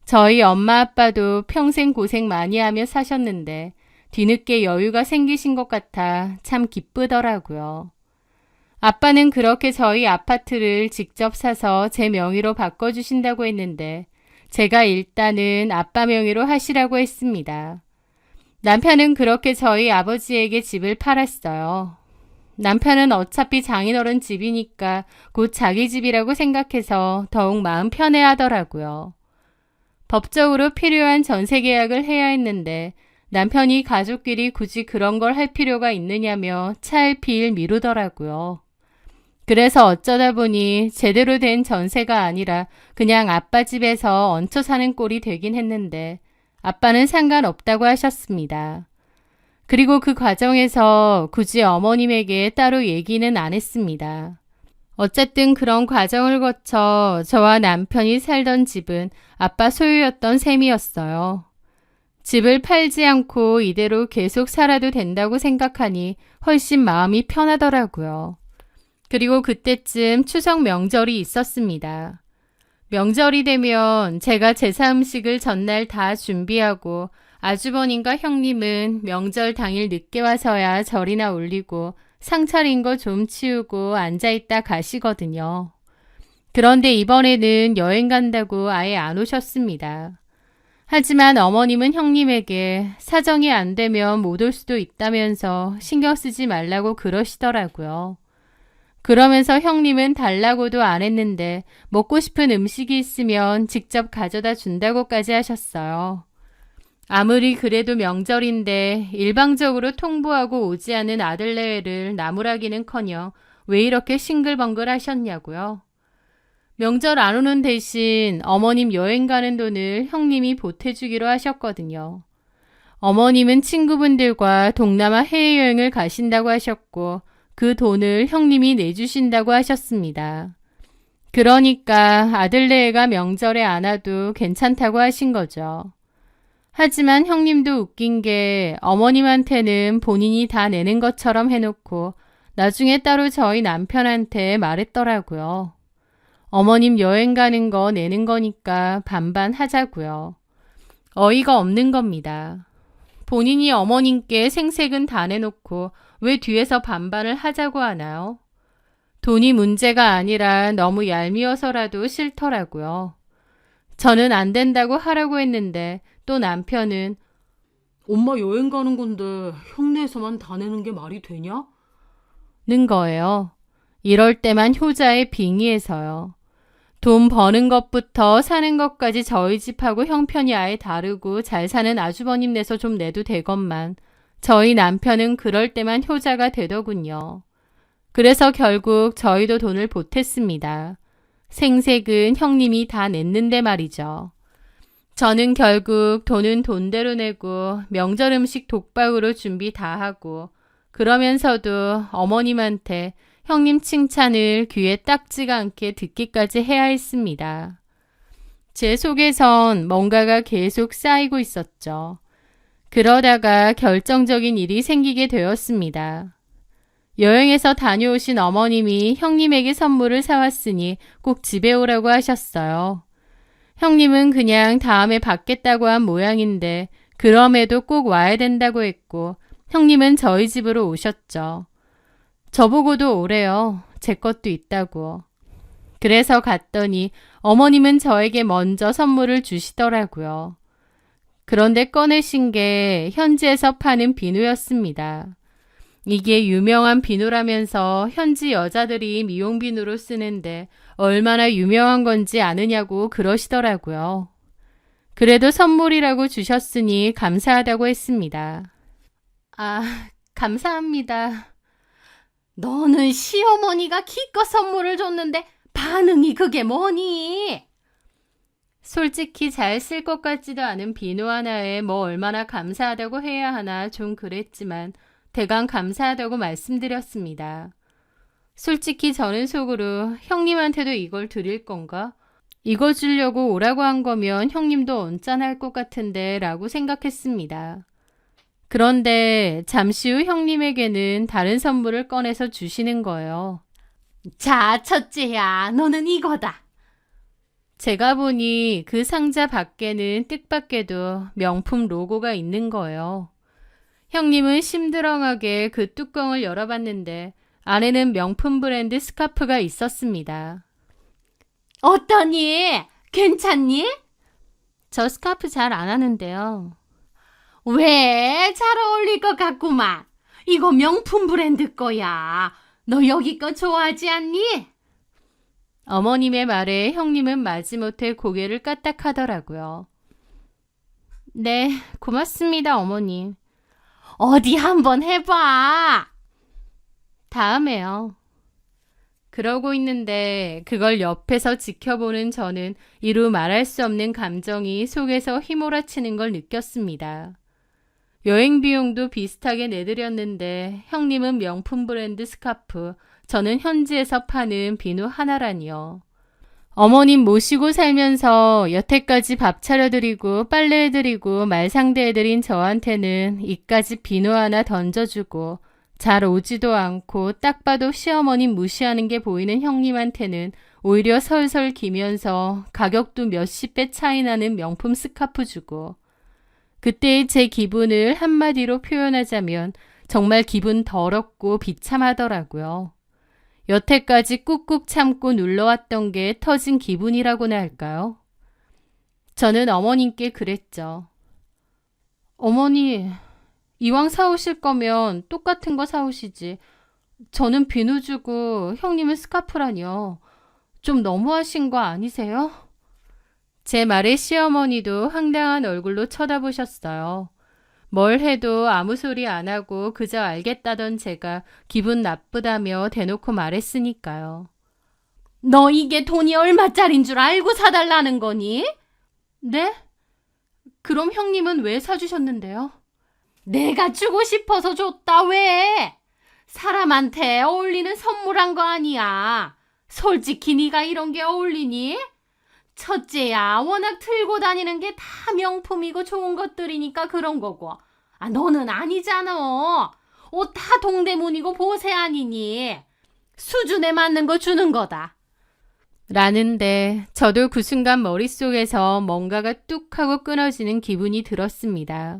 저희 엄마 아빠도 평생 고생 많이 하며 사셨는데 뒤늦게 여유가 생기신 것 같아 참 기쁘더라고요. 아빠는 그렇게 저희 아파트를 직접 사서 제 명의로 바꿔주신다고 했는데 제가 일단은 아빠 명의로 하시라고 했습니다. 남편은 그렇게 저희 아버지에게 집을 팔았어요. 남편은 어차피 장인어른 집이니까 곧 자기 집이라고 생각해서 더욱 마음 편해하더라고요. 법적으로 필요한 전세 계약을 해야 했는데 남편이 가족끼리 굳이 그런 걸 할 필요가 있느냐며 차일피일 미루더라고요. 그래서 어쩌다 보니 제대로 된 전세가 아니라 그냥 아빠 집에서 얹혀 사는 꼴이 되긴 했는데 아빠는 상관없다고 하셨습니다. 그리고 그 과정에서 굳이 어머님에게 따로 얘기는 안 했습니다. 어쨌든 그런 과정을 거쳐 저와 남편이 살던 집은 아빠 소유였던 셈이었어요. 집을 팔지 않고 이대로 계속 살아도 된다고 생각하니 훨씬 마음이 편하더라고요. 그리고 그때쯤 추석 명절이 있었습니다. 명절이 되면 제가 제사 음식을 전날 다 준비하고 아주버님과 형님은 명절 당일 늦게 와서야 절이나 올리고 상 차린 거 좀 치우고 앉아있다 가시거든요. 그런데 이번에는 여행 간다고 아예 안 오셨습니다. 하지만 어머님은 형님에게 사정이 안 되면 못 올 수도 있다면서 신경 쓰지 말라고 그러시더라고요. 그러면서 형님은 달라고도 안 했는데 먹고 싶은 음식이 있으면 직접 가져다 준다고까지 하셨어요. 아무리 그래도 명절인데 일방적으로 통보하고 오지 않은 아들내외를 나무라기는커녕 왜 이렇게 싱글벙글 하셨냐고요. 명절 안 오는 대신 어머님 여행 가는 돈을 형님이 보태주기로 하셨거든요. 어머님은 친구분들과 동남아 해외여행을 가신다고 하셨고 그 돈을 형님이 내주신다고 하셨습니다. 그러니까 아들내외가 명절에 안 와도 괜찮다고 하신 거죠. 하지만 형님도 웃긴 게 어머님한테는 본인이 다 내는 것처럼 해놓고 나중에 따로 저희 남편한테 말했더라고요. 어머님 여행 가는 거 내는 거니까 반반 하자고요. 어이가 없는 겁니다. 본인이 어머님께 생색은 다 내놓고 왜 뒤에서 반반을 하자고 하나요? 돈이 문제가 아니라 너무 얄미워서라도 싫더라고요. 저는 안 된다고 하라고 했는데 또 남편은 엄마 여행 가는 건데 형네에서만 다 내는 게 말이 되냐? 는 거예요. 이럴 때만 효자의 빙의해서요. 돈 버는 것부터 사는 것까지 저희 집하고 형편이 아예 다르고 잘 사는 아주버님 내서 좀 내도 되건만 저희 남편은 그럴 때만 효자가 되더군요. 그래서 결국 저희도 돈을 보탰습니다. 생색은 형님이 다 냈는데 말이죠. 저는 결국 돈은 돈대로 내고 명절 음식 독박으로 준비 다 하고 그러면서도 어머님한테 형님 칭찬을 귀에 딱지가 않게 듣기까지 해야 했습니다. 제 속에선 뭔가가 계속 쌓이고 있었죠. 그러다가 결정적인 일이 생기게 되었습니다. 여행에서 다녀오신 어머님이 형님에게 선물을 사왔으니 꼭 집에 오라고 하셨어요. 형님은 그냥 다음에 받겠다고 한 모양인데 그럼에도 꼭 와야 된다고 했고 형님은 저희 집으로 오셨죠. 저보고도 오래요. 제 것도 있다고. 그래서 갔더니 어머님은 저에게 먼저 선물을 주시더라고요. 그런데 꺼내신 게 현지에서 파는 비누였습니다. 이게 유명한 비누라면서 현지 여자들이 미용 비누로 쓰는데 얼마나 유명한 건지 아느냐고 그러시더라고요. 그래도 선물이라고 주셨으니 감사하다고 했습니다. 아, 감사합니다. 너는 시어머니가 기껏 선물을 줬는데 반응이 그게 뭐니? 솔직히 잘 쓸 것 같지도 않은 비누 하나에 뭐 얼마나 감사하다고 해야 하나 좀 그랬지만 대강 감사하다고 말씀드렸습니다. 솔직히 저는 속으로 형님한테도 이걸 드릴 건가? 이거 주려고 오라고 한 거면 형님도 언짢아할 것 같은데 라고 생각했습니다. 그런데 잠시 후 형님에게는 다른 선물을 꺼내서 주시는 거예요. 자, 첫째야, 너는 이거다. 제가 보니 그 상자 밖에는 뜻밖에도 명품 로고가 있는 거예요. 형님은 심드렁하게 그 뚜껑을 열어봤는데 안에는 명품 브랜드 스카프가 있었습니다. 어떠니? 괜찮니? 저 스카프 잘 안 하는데요. 왜? 잘 어울릴 것 같구만. 이거 명품 브랜드 거야. 너 여기 거 좋아하지 않니? 어머님의 말에 형님은 마지못해 고개를 까딱하더라고요. 네, 고맙습니다, 어머님. 어디 한번 해봐. 다음에요. 그러고 있는데 그걸 옆에서 지켜보는 저는 이루 말할 수 없는 감정이 속에서 휘몰아치는 걸 느꼈습니다. 여행 비용도 비슷하게 내드렸는데 형님은 명품 브랜드 스카프, 저는 현지에서 파는 비누 하나라니요. 어머님 모시고 살면서 여태까지 밥 차려드리고 빨래해드리고 말상대해드린 저한테는 이까지 비누 하나 던져주고 잘 오지도 않고 딱 봐도 시어머님 무시하는 게 보이는 형님한테는 오히려 설설 기면서 가격도 몇십 배 차이 나는 명품 스카프 주고 그때의 제 기분을 한마디로 표현하자면 정말 기분 더럽고 비참하더라고요. 여태까지 꾹꾹 참고 눌러왔던 게 터진 기분이라고나 할까요? 저는 어머님께 그랬죠. 어머니, 이왕 사오실 거면 똑같은 거 사오시지. 저는 비누 주고 형님은 스카프라니요. 좀 너무하신 거 아니세요? 제 말에 시어머니도 황당한 얼굴로 쳐다보셨어요. 뭘 해도 아무 소리 안 하고 그저 알겠다던 제가 기분 나쁘다며 대놓고 말했으니까요. 너 이게 돈이 얼마짜린 줄 알고 사달라는 거니? 네? 그럼 형님은 왜 사주셨는데요? 내가 주고 싶어서 줬다, 왜? 사람한테 어울리는 선물한 거 아니야. 솔직히 네가 이런 게 어울리니? 첫째야, 워낙 들고 다니는 게 다 명품이고 좋은 것들이니까 그런 거고. 아, 너는 아니잖아. 옷 다 동대문이고 보세 아니니. 수준에 맞는 거 주는 거다. 라는데 저도 그 순간 머릿속에서 뭔가가 뚝 하고 끊어지는 기분이 들었습니다.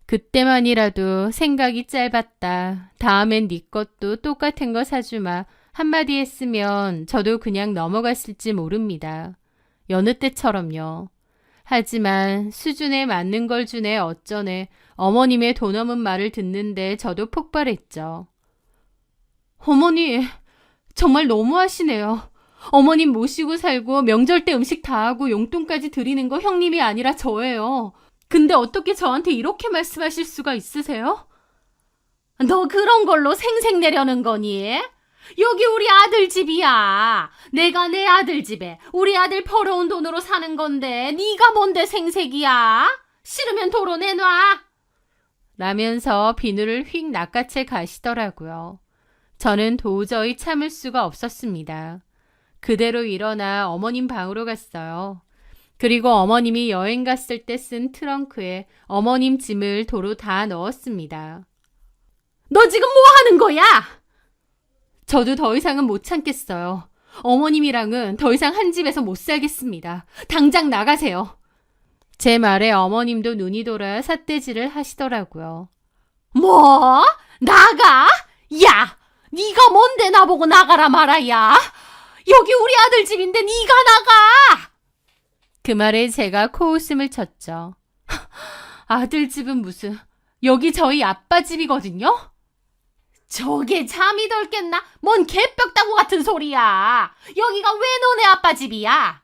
그때만이라도 생각이 짧았다. 다음엔 네 것도 똑같은 거 사주마. 한마디 했으면 저도 그냥 넘어갔을지 모릅니다. 여느 때처럼요. 하지만 수준에 맞는 걸 주네 어쩌네 어머님의 돈 없는 말을 듣는데 저도 폭발했죠. 어머니, 정말 너무하시네요. 어머님 모시고 살고 명절 때 음식 다 하고 용돈까지 드리는 거 형님이 아니라 저예요. 근데 어떻게 저한테 이렇게 말씀하실 수가 있으세요? 너 그런 걸로 생색내려는 거니? 여기 우리 아들 집이야. 내가 내 아들 집에 우리 아들 벌어온 돈으로 사는 건데 네가 뭔데 생색이야? 싫으면 도로 내놔. 라면서 비누를 휙 낚아채 가시더라고요. 저는 도저히 참을 수가 없었습니다. 그대로 일어나 어머님 방으로 갔어요. 그리고 어머님이 여행 갔을 때 쓴 트렁크에 어머님 짐을 도로 다 넣었습니다. 너 지금 뭐 하는 거야? 저도 더 이상은 못 참겠어요. 어머님이랑은 더 이상 한 집에서 못 살겠습니다. 당장 나가세요. 제 말에 어머님도 눈이 돌아 삿대질을 하시더라고요. 뭐? 나가? 야! 네가 뭔데 나보고 나가라 말아야? 여기 우리 아들 집인데 네가 나가! 그 말에 제가 코웃음을 쳤죠. 아들 집은 무슨, 여기 저희 아빠 집이거든요? 저게 잠이 덜겠나? 뭔 개벽다구 같은 소리야. 여기가 왜 너네 아빠 집이야?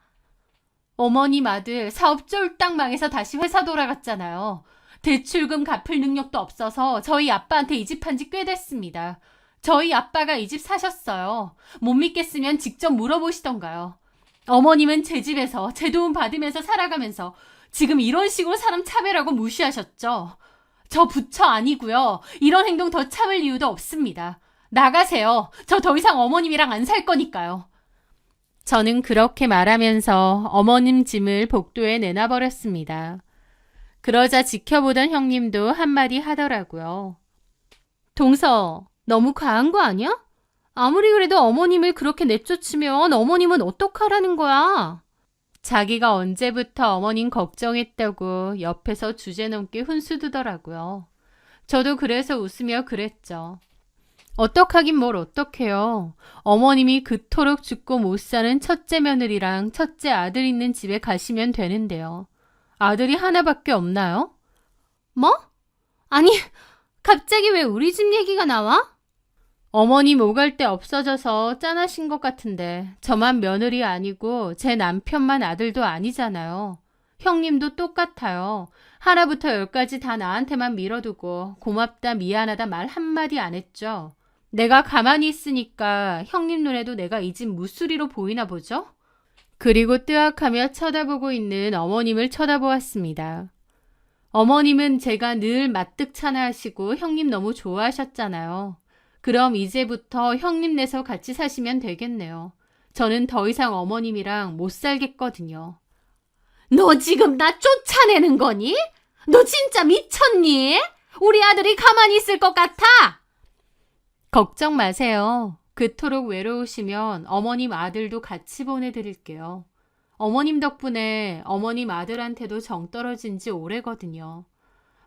어머님 아들 사업 쫄딱 망해서 다시 회사 돌아갔잖아요. 대출금 갚을 능력도 없어서 저희 아빠한테 이집한 지 꽤 됐습니다. 저희 아빠가 이 집 사셨어요. 못 믿겠으면 직접 물어보시던가요. 어머님은 제 집에서 제 도움 받으면서 살아가면서 지금 이런 식으로 사람 차별하고 무시하셨죠. 저 부처 아니고요. 이런 행동 더 참을 이유도 없습니다. 나가세요. 저 더 이상 어머님이랑 안 살 거니까요. 저는 그렇게 말하면서 어머님 짐을 복도에 내놔버렸습니다. 그러자 지켜보던 형님도 한마디 하더라고요. 동서, 너무 과한 거 아니야? 아무리 그래도 어머님을 그렇게 내쫓으면 어머님은 어떡하라는 거야? 자기가 언제부터 어머님 걱정했다고 옆에서 주제넘게 훈수두더라고요. 저도 그래서 웃으며 그랬죠. 어떡하긴 뭘 어떡해요. 어머님이 그토록 죽고 못 사는 첫째 며느리랑 첫째 아들 있는 집에 가시면 되는데요. 아들이 하나밖에 없나요? 뭐? 아니, 갑자기 왜 우리 집 얘기가 나와? 어머님 오갈 데 없어져서 짠하신 것 같은데 저만 며느리 아니고 제 남편만 아들도 아니잖아요. 형님도 똑같아요. 하나부터 열까지 다 나한테만 밀어두고 고맙다 미안하다 말 한마디 안 했죠. 내가 가만히 있으니까 형님 눈에도 내가 이 집 무수리로 보이나 보죠? 그리고 뜨악하며 쳐다보고 있는 어머님을 쳐다보았습니다. 어머님은 제가 늘 마뜩찬하시고 형님 너무 좋아하셨잖아요. 그럼 이제부터 형님 내서 같이 사시면 되겠네요. 저는 더 이상 어머님이랑 못 살겠거든요. 너 지금 나 쫓아내는 거니? 너 진짜 미쳤니? 우리 아들이 가만히 있을 것 같아? 걱정 마세요. 그토록 외로우시면 어머님 아들도 같이 보내드릴게요. 어머님 덕분에 어머님 아들한테도 정 떨어진 지 오래거든요.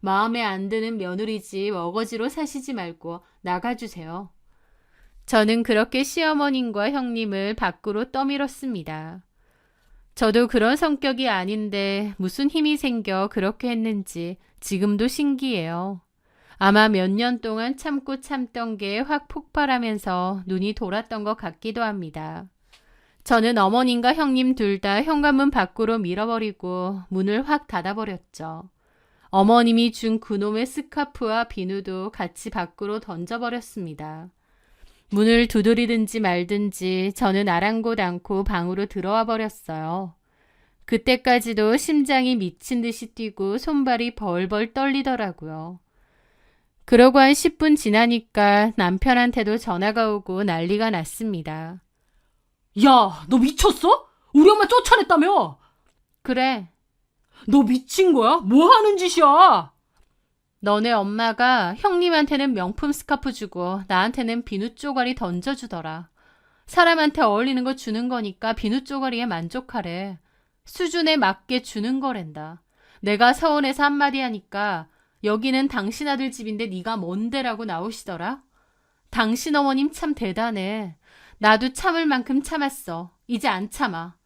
마음에 안 드는 며느리 집 어거지로 사시지 말고 나가주세요. 저는 그렇게 시어머님과 형님을 밖으로 떠밀었습니다. 저도 그런 성격이 아닌데 무슨 힘이 생겨 그렇게 했는지 지금도 신기해요. 아마 몇 년 동안 참고 참던 게 확 폭발하면서 눈이 돌았던 것 같기도 합니다. 저는 어머님과 형님 둘 다 현관문 밖으로 밀어버리고 문을 확 닫아버렸죠. 어머님이 준 그놈의 스카프와 비누도 같이 밖으로 던져버렸습니다. 문을 두드리든지 말든지 저는 아랑곳 않고 방으로 들어와 버렸어요. 그때까지도 심장이 미친 듯이 뛰고 손발이 벌벌 떨리더라고요. 그러고 한 10분 지나니까 남편한테도 전화가 오고 난리가 났습니다. 야, 너 미쳤어? 우리 엄마 쫓아냈다며? 그래, 너 미친 거야? 뭐 하는 짓이야? 너네 엄마가 형님한테는 명품 스카프 주고 나한테는 비누 쪼가리 던져주더라. 사람한테 어울리는 거 주는 거니까 비누 쪼가리에 만족하래. 수준에 맞게 주는 거랜다. 내가 서운해서 한마디 하니까 여기는 당신 아들 집인데 네가 뭔데라고 나오시더라. 당신 어머님 참 대단해. 나도 참을 만큼 참았어. 이제 안 참아.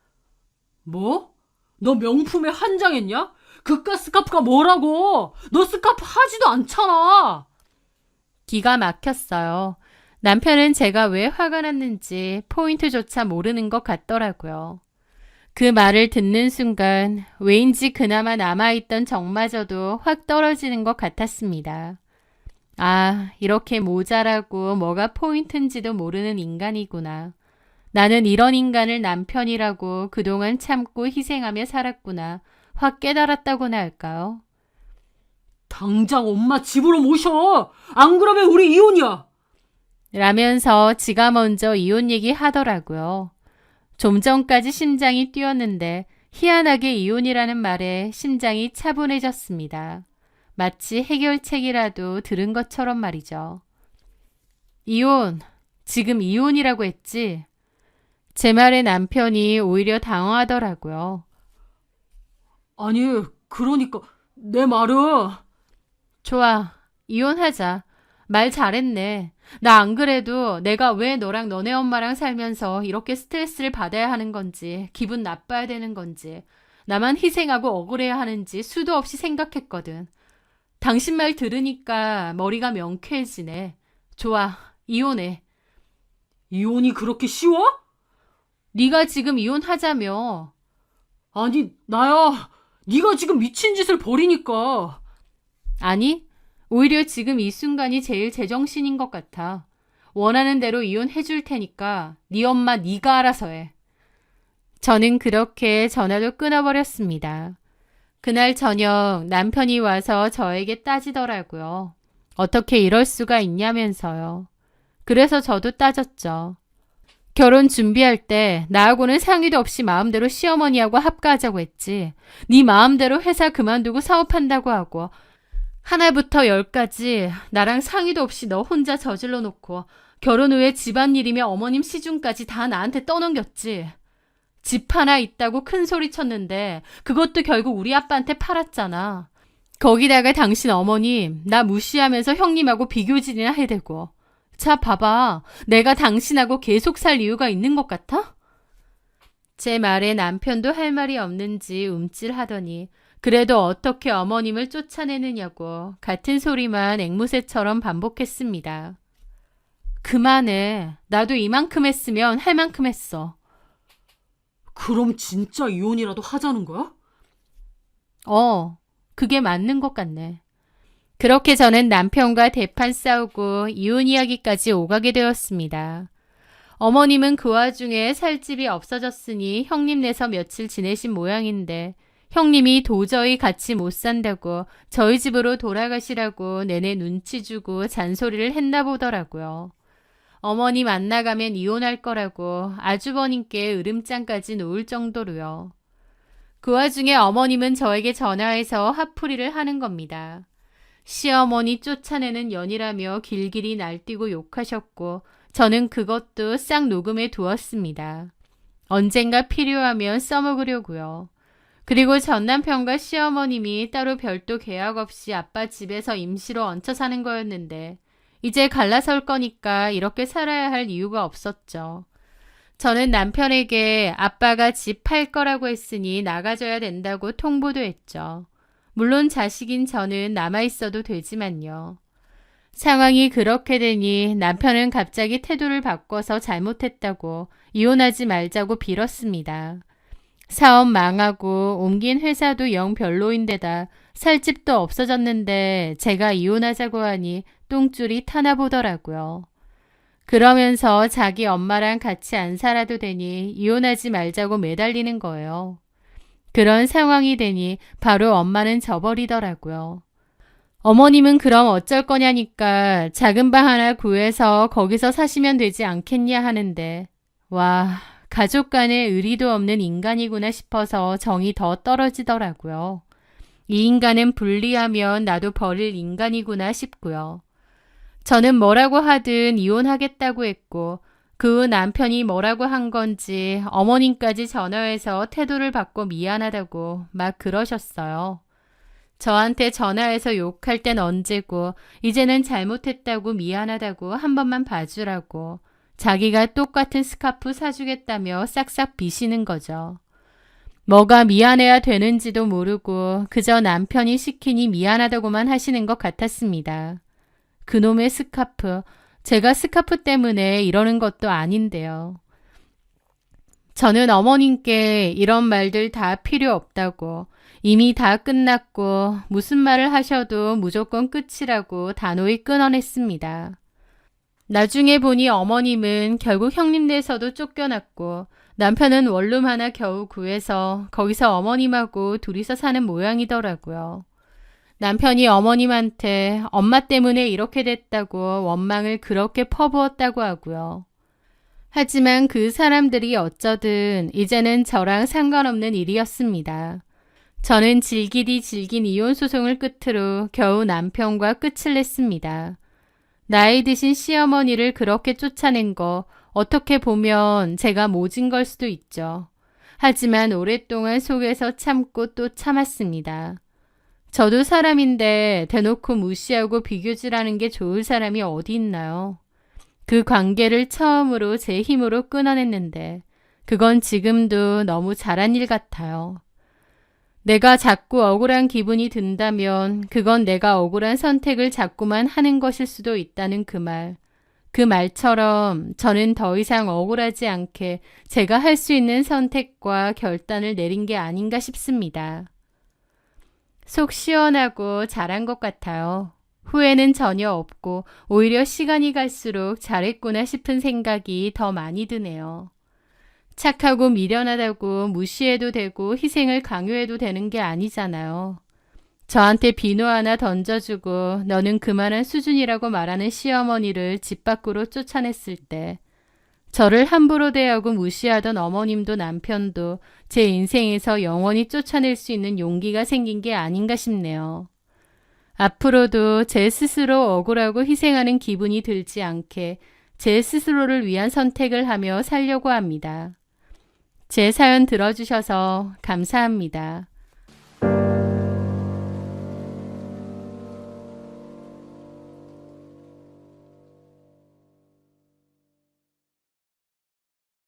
뭐? 너 명품에 한장했냐? 그깟 스카프가 뭐라고? 너 스카프 하지도 않잖아. 기가 막혔어요. 남편은 제가 왜 화가 났는지 포인트조차 모르는 것 같더라고요. 그 말을 듣는 순간 왜인지 그나마 남아있던 정마저도 확 떨어지는 것 같았습니다. 아, 이렇게 모자라고 뭐가 포인트인지도 모르는 인간이구나. 나는 이런 인간을 남편이라고 그동안 참고 희생하며 살았구나. 확 깨달았다고나 할까요? 당장 엄마 집으로 모셔. 안 그러면 우리 이혼이야. 라면서 지가 먼저 이혼 얘기 하더라고요. 좀 전까지 심장이 뛰었는데 희한하게 이혼이라는 말에 심장이 차분해졌습니다. 마치 해결책이라도 들은 것처럼 말이죠. 이혼, 지금 이혼이라고 했지? 제 말에 남편이 오히려 당황하더라고요. 아니, 그러니까 내 말은 좋아, 이혼하자. 말 잘했네. 나 안 그래도 내가 왜 너랑 너네 엄마랑 살면서 이렇게 스트레스를 받아야 하는 건지, 기분 나빠야 되는 건지, 나만 희생하고 억울해야 하는지 수도 없이 생각했거든. 당신 말 들으니까 머리가 명쾌해지네. 좋아, 이혼해. 이혼이 그렇게 쉬워? 네가 지금 이혼하자며. 아니, 나야. 네가 지금 미친 짓을 벌이니까. 아니, 오히려 지금 이 순간이 제일 제정신인 것 같아. 원하는 대로 이혼해 줄 테니까 네 엄마 네가 알아서 해. 저는 그렇게 전화도 끊어버렸습니다. 그날 저녁 남편이 와서 저에게 따지더라고요. 어떻게 이럴 수가 있냐면서요. 그래서 저도 따졌죠. 결혼 준비할 때 나하고는 상의도 없이 마음대로 시어머니하고 합가하자고 했지. 네 마음대로 회사 그만두고 사업한다고 하고 하나부터 열까지 나랑 상의도 없이 너 혼자 저질러 놓고 결혼 후에 집안일이며 어머님 시중까지 다 나한테 떠넘겼지. 집 하나 있다고 큰 소리 쳤는데 그것도 결국 우리 아빠한테 팔았잖아. 거기다가 당신 어머님 나 무시하면서 형님하고 비교질이나 해대고. 자 봐봐. 내가 당신하고 계속 살 이유가 있는 것 같아? 제 말에 남편도 할 말이 없는지 움찔하더니 그래도 어떻게 어머님을 쫓아내느냐고 같은 소리만 앵무새처럼 반복했습니다. 그만해. 나도 이만큼 했으면 할 만큼 했어. 그럼 진짜 이혼이라도 하자는 거야? 그게 맞는 것 같네. 그렇게 저는 남편과 대판 싸우고 이혼 이야기까지 오가게 되었습니다. 어머님은 그 와중에 살 집이 없어졌으니 형님 내서 며칠 지내신 모양인데 형님이 도저히 같이 못 산다고 저희 집으로 돌아가시라고 내내 눈치 주고 잔소리를 했나 보더라고요. 어머님 안 나가면 이혼할 거라고 아주버님께 으름장까지 놓을 정도로요. 그 와중에 어머님은 저에게 전화해서 화풀이를 하는 겁니다. 시어머니 쫓아내는 연이라며 길길이 날뛰고 욕하셨고 저는 그것도 싹 녹음해 두었습니다. 언젠가 필요하면 써먹으려고요. 그리고 전 남편과 시어머님이 따로 별도 계약 없이 아빠 집에서 임시로 얹혀 사는 거였는데 이제 갈라설 거니까 이렇게 살아야 할 이유가 없었죠. 저는 남편에게 아빠가 집 팔 거라고 했으니 나가줘야 된다고 통보도 했죠. 물론 자식인 저는 남아있어도 되지만요. 상황이 그렇게 되니 남편은 갑자기 태도를 바꿔서 잘못했다고 이혼하지 말자고 빌었습니다. 사업 망하고 옮긴 회사도 영 별로인데다 살 집도 없어졌는데 제가 이혼하자고 하니 똥줄이 타나 보더라고요. 그러면서 자기 엄마랑 같이 안 살아도 되니 이혼하지 말자고 매달리는 거예요. 그런 상황이 되니 바로 엄마는 져버리더라고요. 어머님은 그럼 어쩔 거냐니까 작은 방 하나 구해서 거기서 사시면 되지 않겠냐 하는데 와, 가족 간에 의리도 없는 인간이구나 싶어서 정이 더 떨어지더라고요. 이 인간은 분리하면 나도 버릴 인간이구나 싶고요. 저는 뭐라고 하든 이혼하겠다고 했고 그 후 남편이 뭐라고 한 건지 어머님까지 전화해서 태도를 바꿔 미안하다고 막 그러셨어요. 저한테 전화해서 욕할 땐 언제고 이제는 잘못했다고 미안하다고 한 번만 봐주라고 자기가 똑같은 스카프 사주겠다며 싹싹 비시는 거죠. 뭐가 미안해야 되는지도 모르고 그저 남편이 시키니 미안하다고만 하시는 것 같았습니다. 그놈의 스카프, 제가 스카프 때문에 이러는 것도 아닌데요. 저는 어머님께 이런 말들 다 필요 없다고 이미 다 끝났고 무슨 말을 하셔도 무조건 끝이라고 단호히 끊어냈습니다. 나중에 보니 어머님은 결국 형님네에서도 쫓겨났고 남편은 원룸 하나 겨우 구해서 거기서 어머님하고 둘이서 사는 모양이더라고요. 남편이 어머님한테 엄마 때문에 이렇게 됐다고 원망을 그렇게 퍼부었다고 하고요. 하지만 그 사람들이 어쩌든 이제는 저랑 상관없는 일이었습니다. 저는 질기디 질긴 이혼 소송을 끝으로 겨우 남편과 끝을 냈습니다. 나이 드신 시어머니를 그렇게 쫓아낸 거 어떻게 보면 제가 모진 걸 수도 있죠. 하지만 오랫동안 속에서 참고 또 참았습니다. 저도 사람인데 대놓고 무시하고 비교질하는 게 좋을 사람이 어디 있나요? 그 관계를 처음으로 제 힘으로 끊어냈는데 그건 지금도 너무 잘한 일 같아요. 내가 자꾸 억울한 기분이 든다면 그건 내가 억울한 선택을 자꾸만 하는 것일 수도 있다는 그 말. 그 말처럼 저는 더 이상 억울하지 않게 제가 할 수 있는 선택과 결단을 내린 게 아닌가 싶습니다. 속 시원하고 잘한 것 같아요. 후회는 전혀 없고 오히려 시간이 갈수록 잘했구나 싶은 생각이 더 많이 드네요. 착하고 미련하다고 무시해도 되고 희생을 강요해도 되는 게 아니잖아요. 저한테 비누 하나 던져주고 너는 그만한 수준이라고 말하는 시어머니를 집 밖으로 쫓아냈을 때 저를 함부로 대하고 무시하던 어머님도 남편도 제 인생에서 영원히 쫓아낼 수 있는 용기가 생긴 게 아닌가 싶네요. 앞으로도 제 스스로 억울하고 희생하는 기분이 들지 않게 제 스스로를 위한 선택을 하며 살려고 합니다. 제 사연 들어주셔서 감사합니다.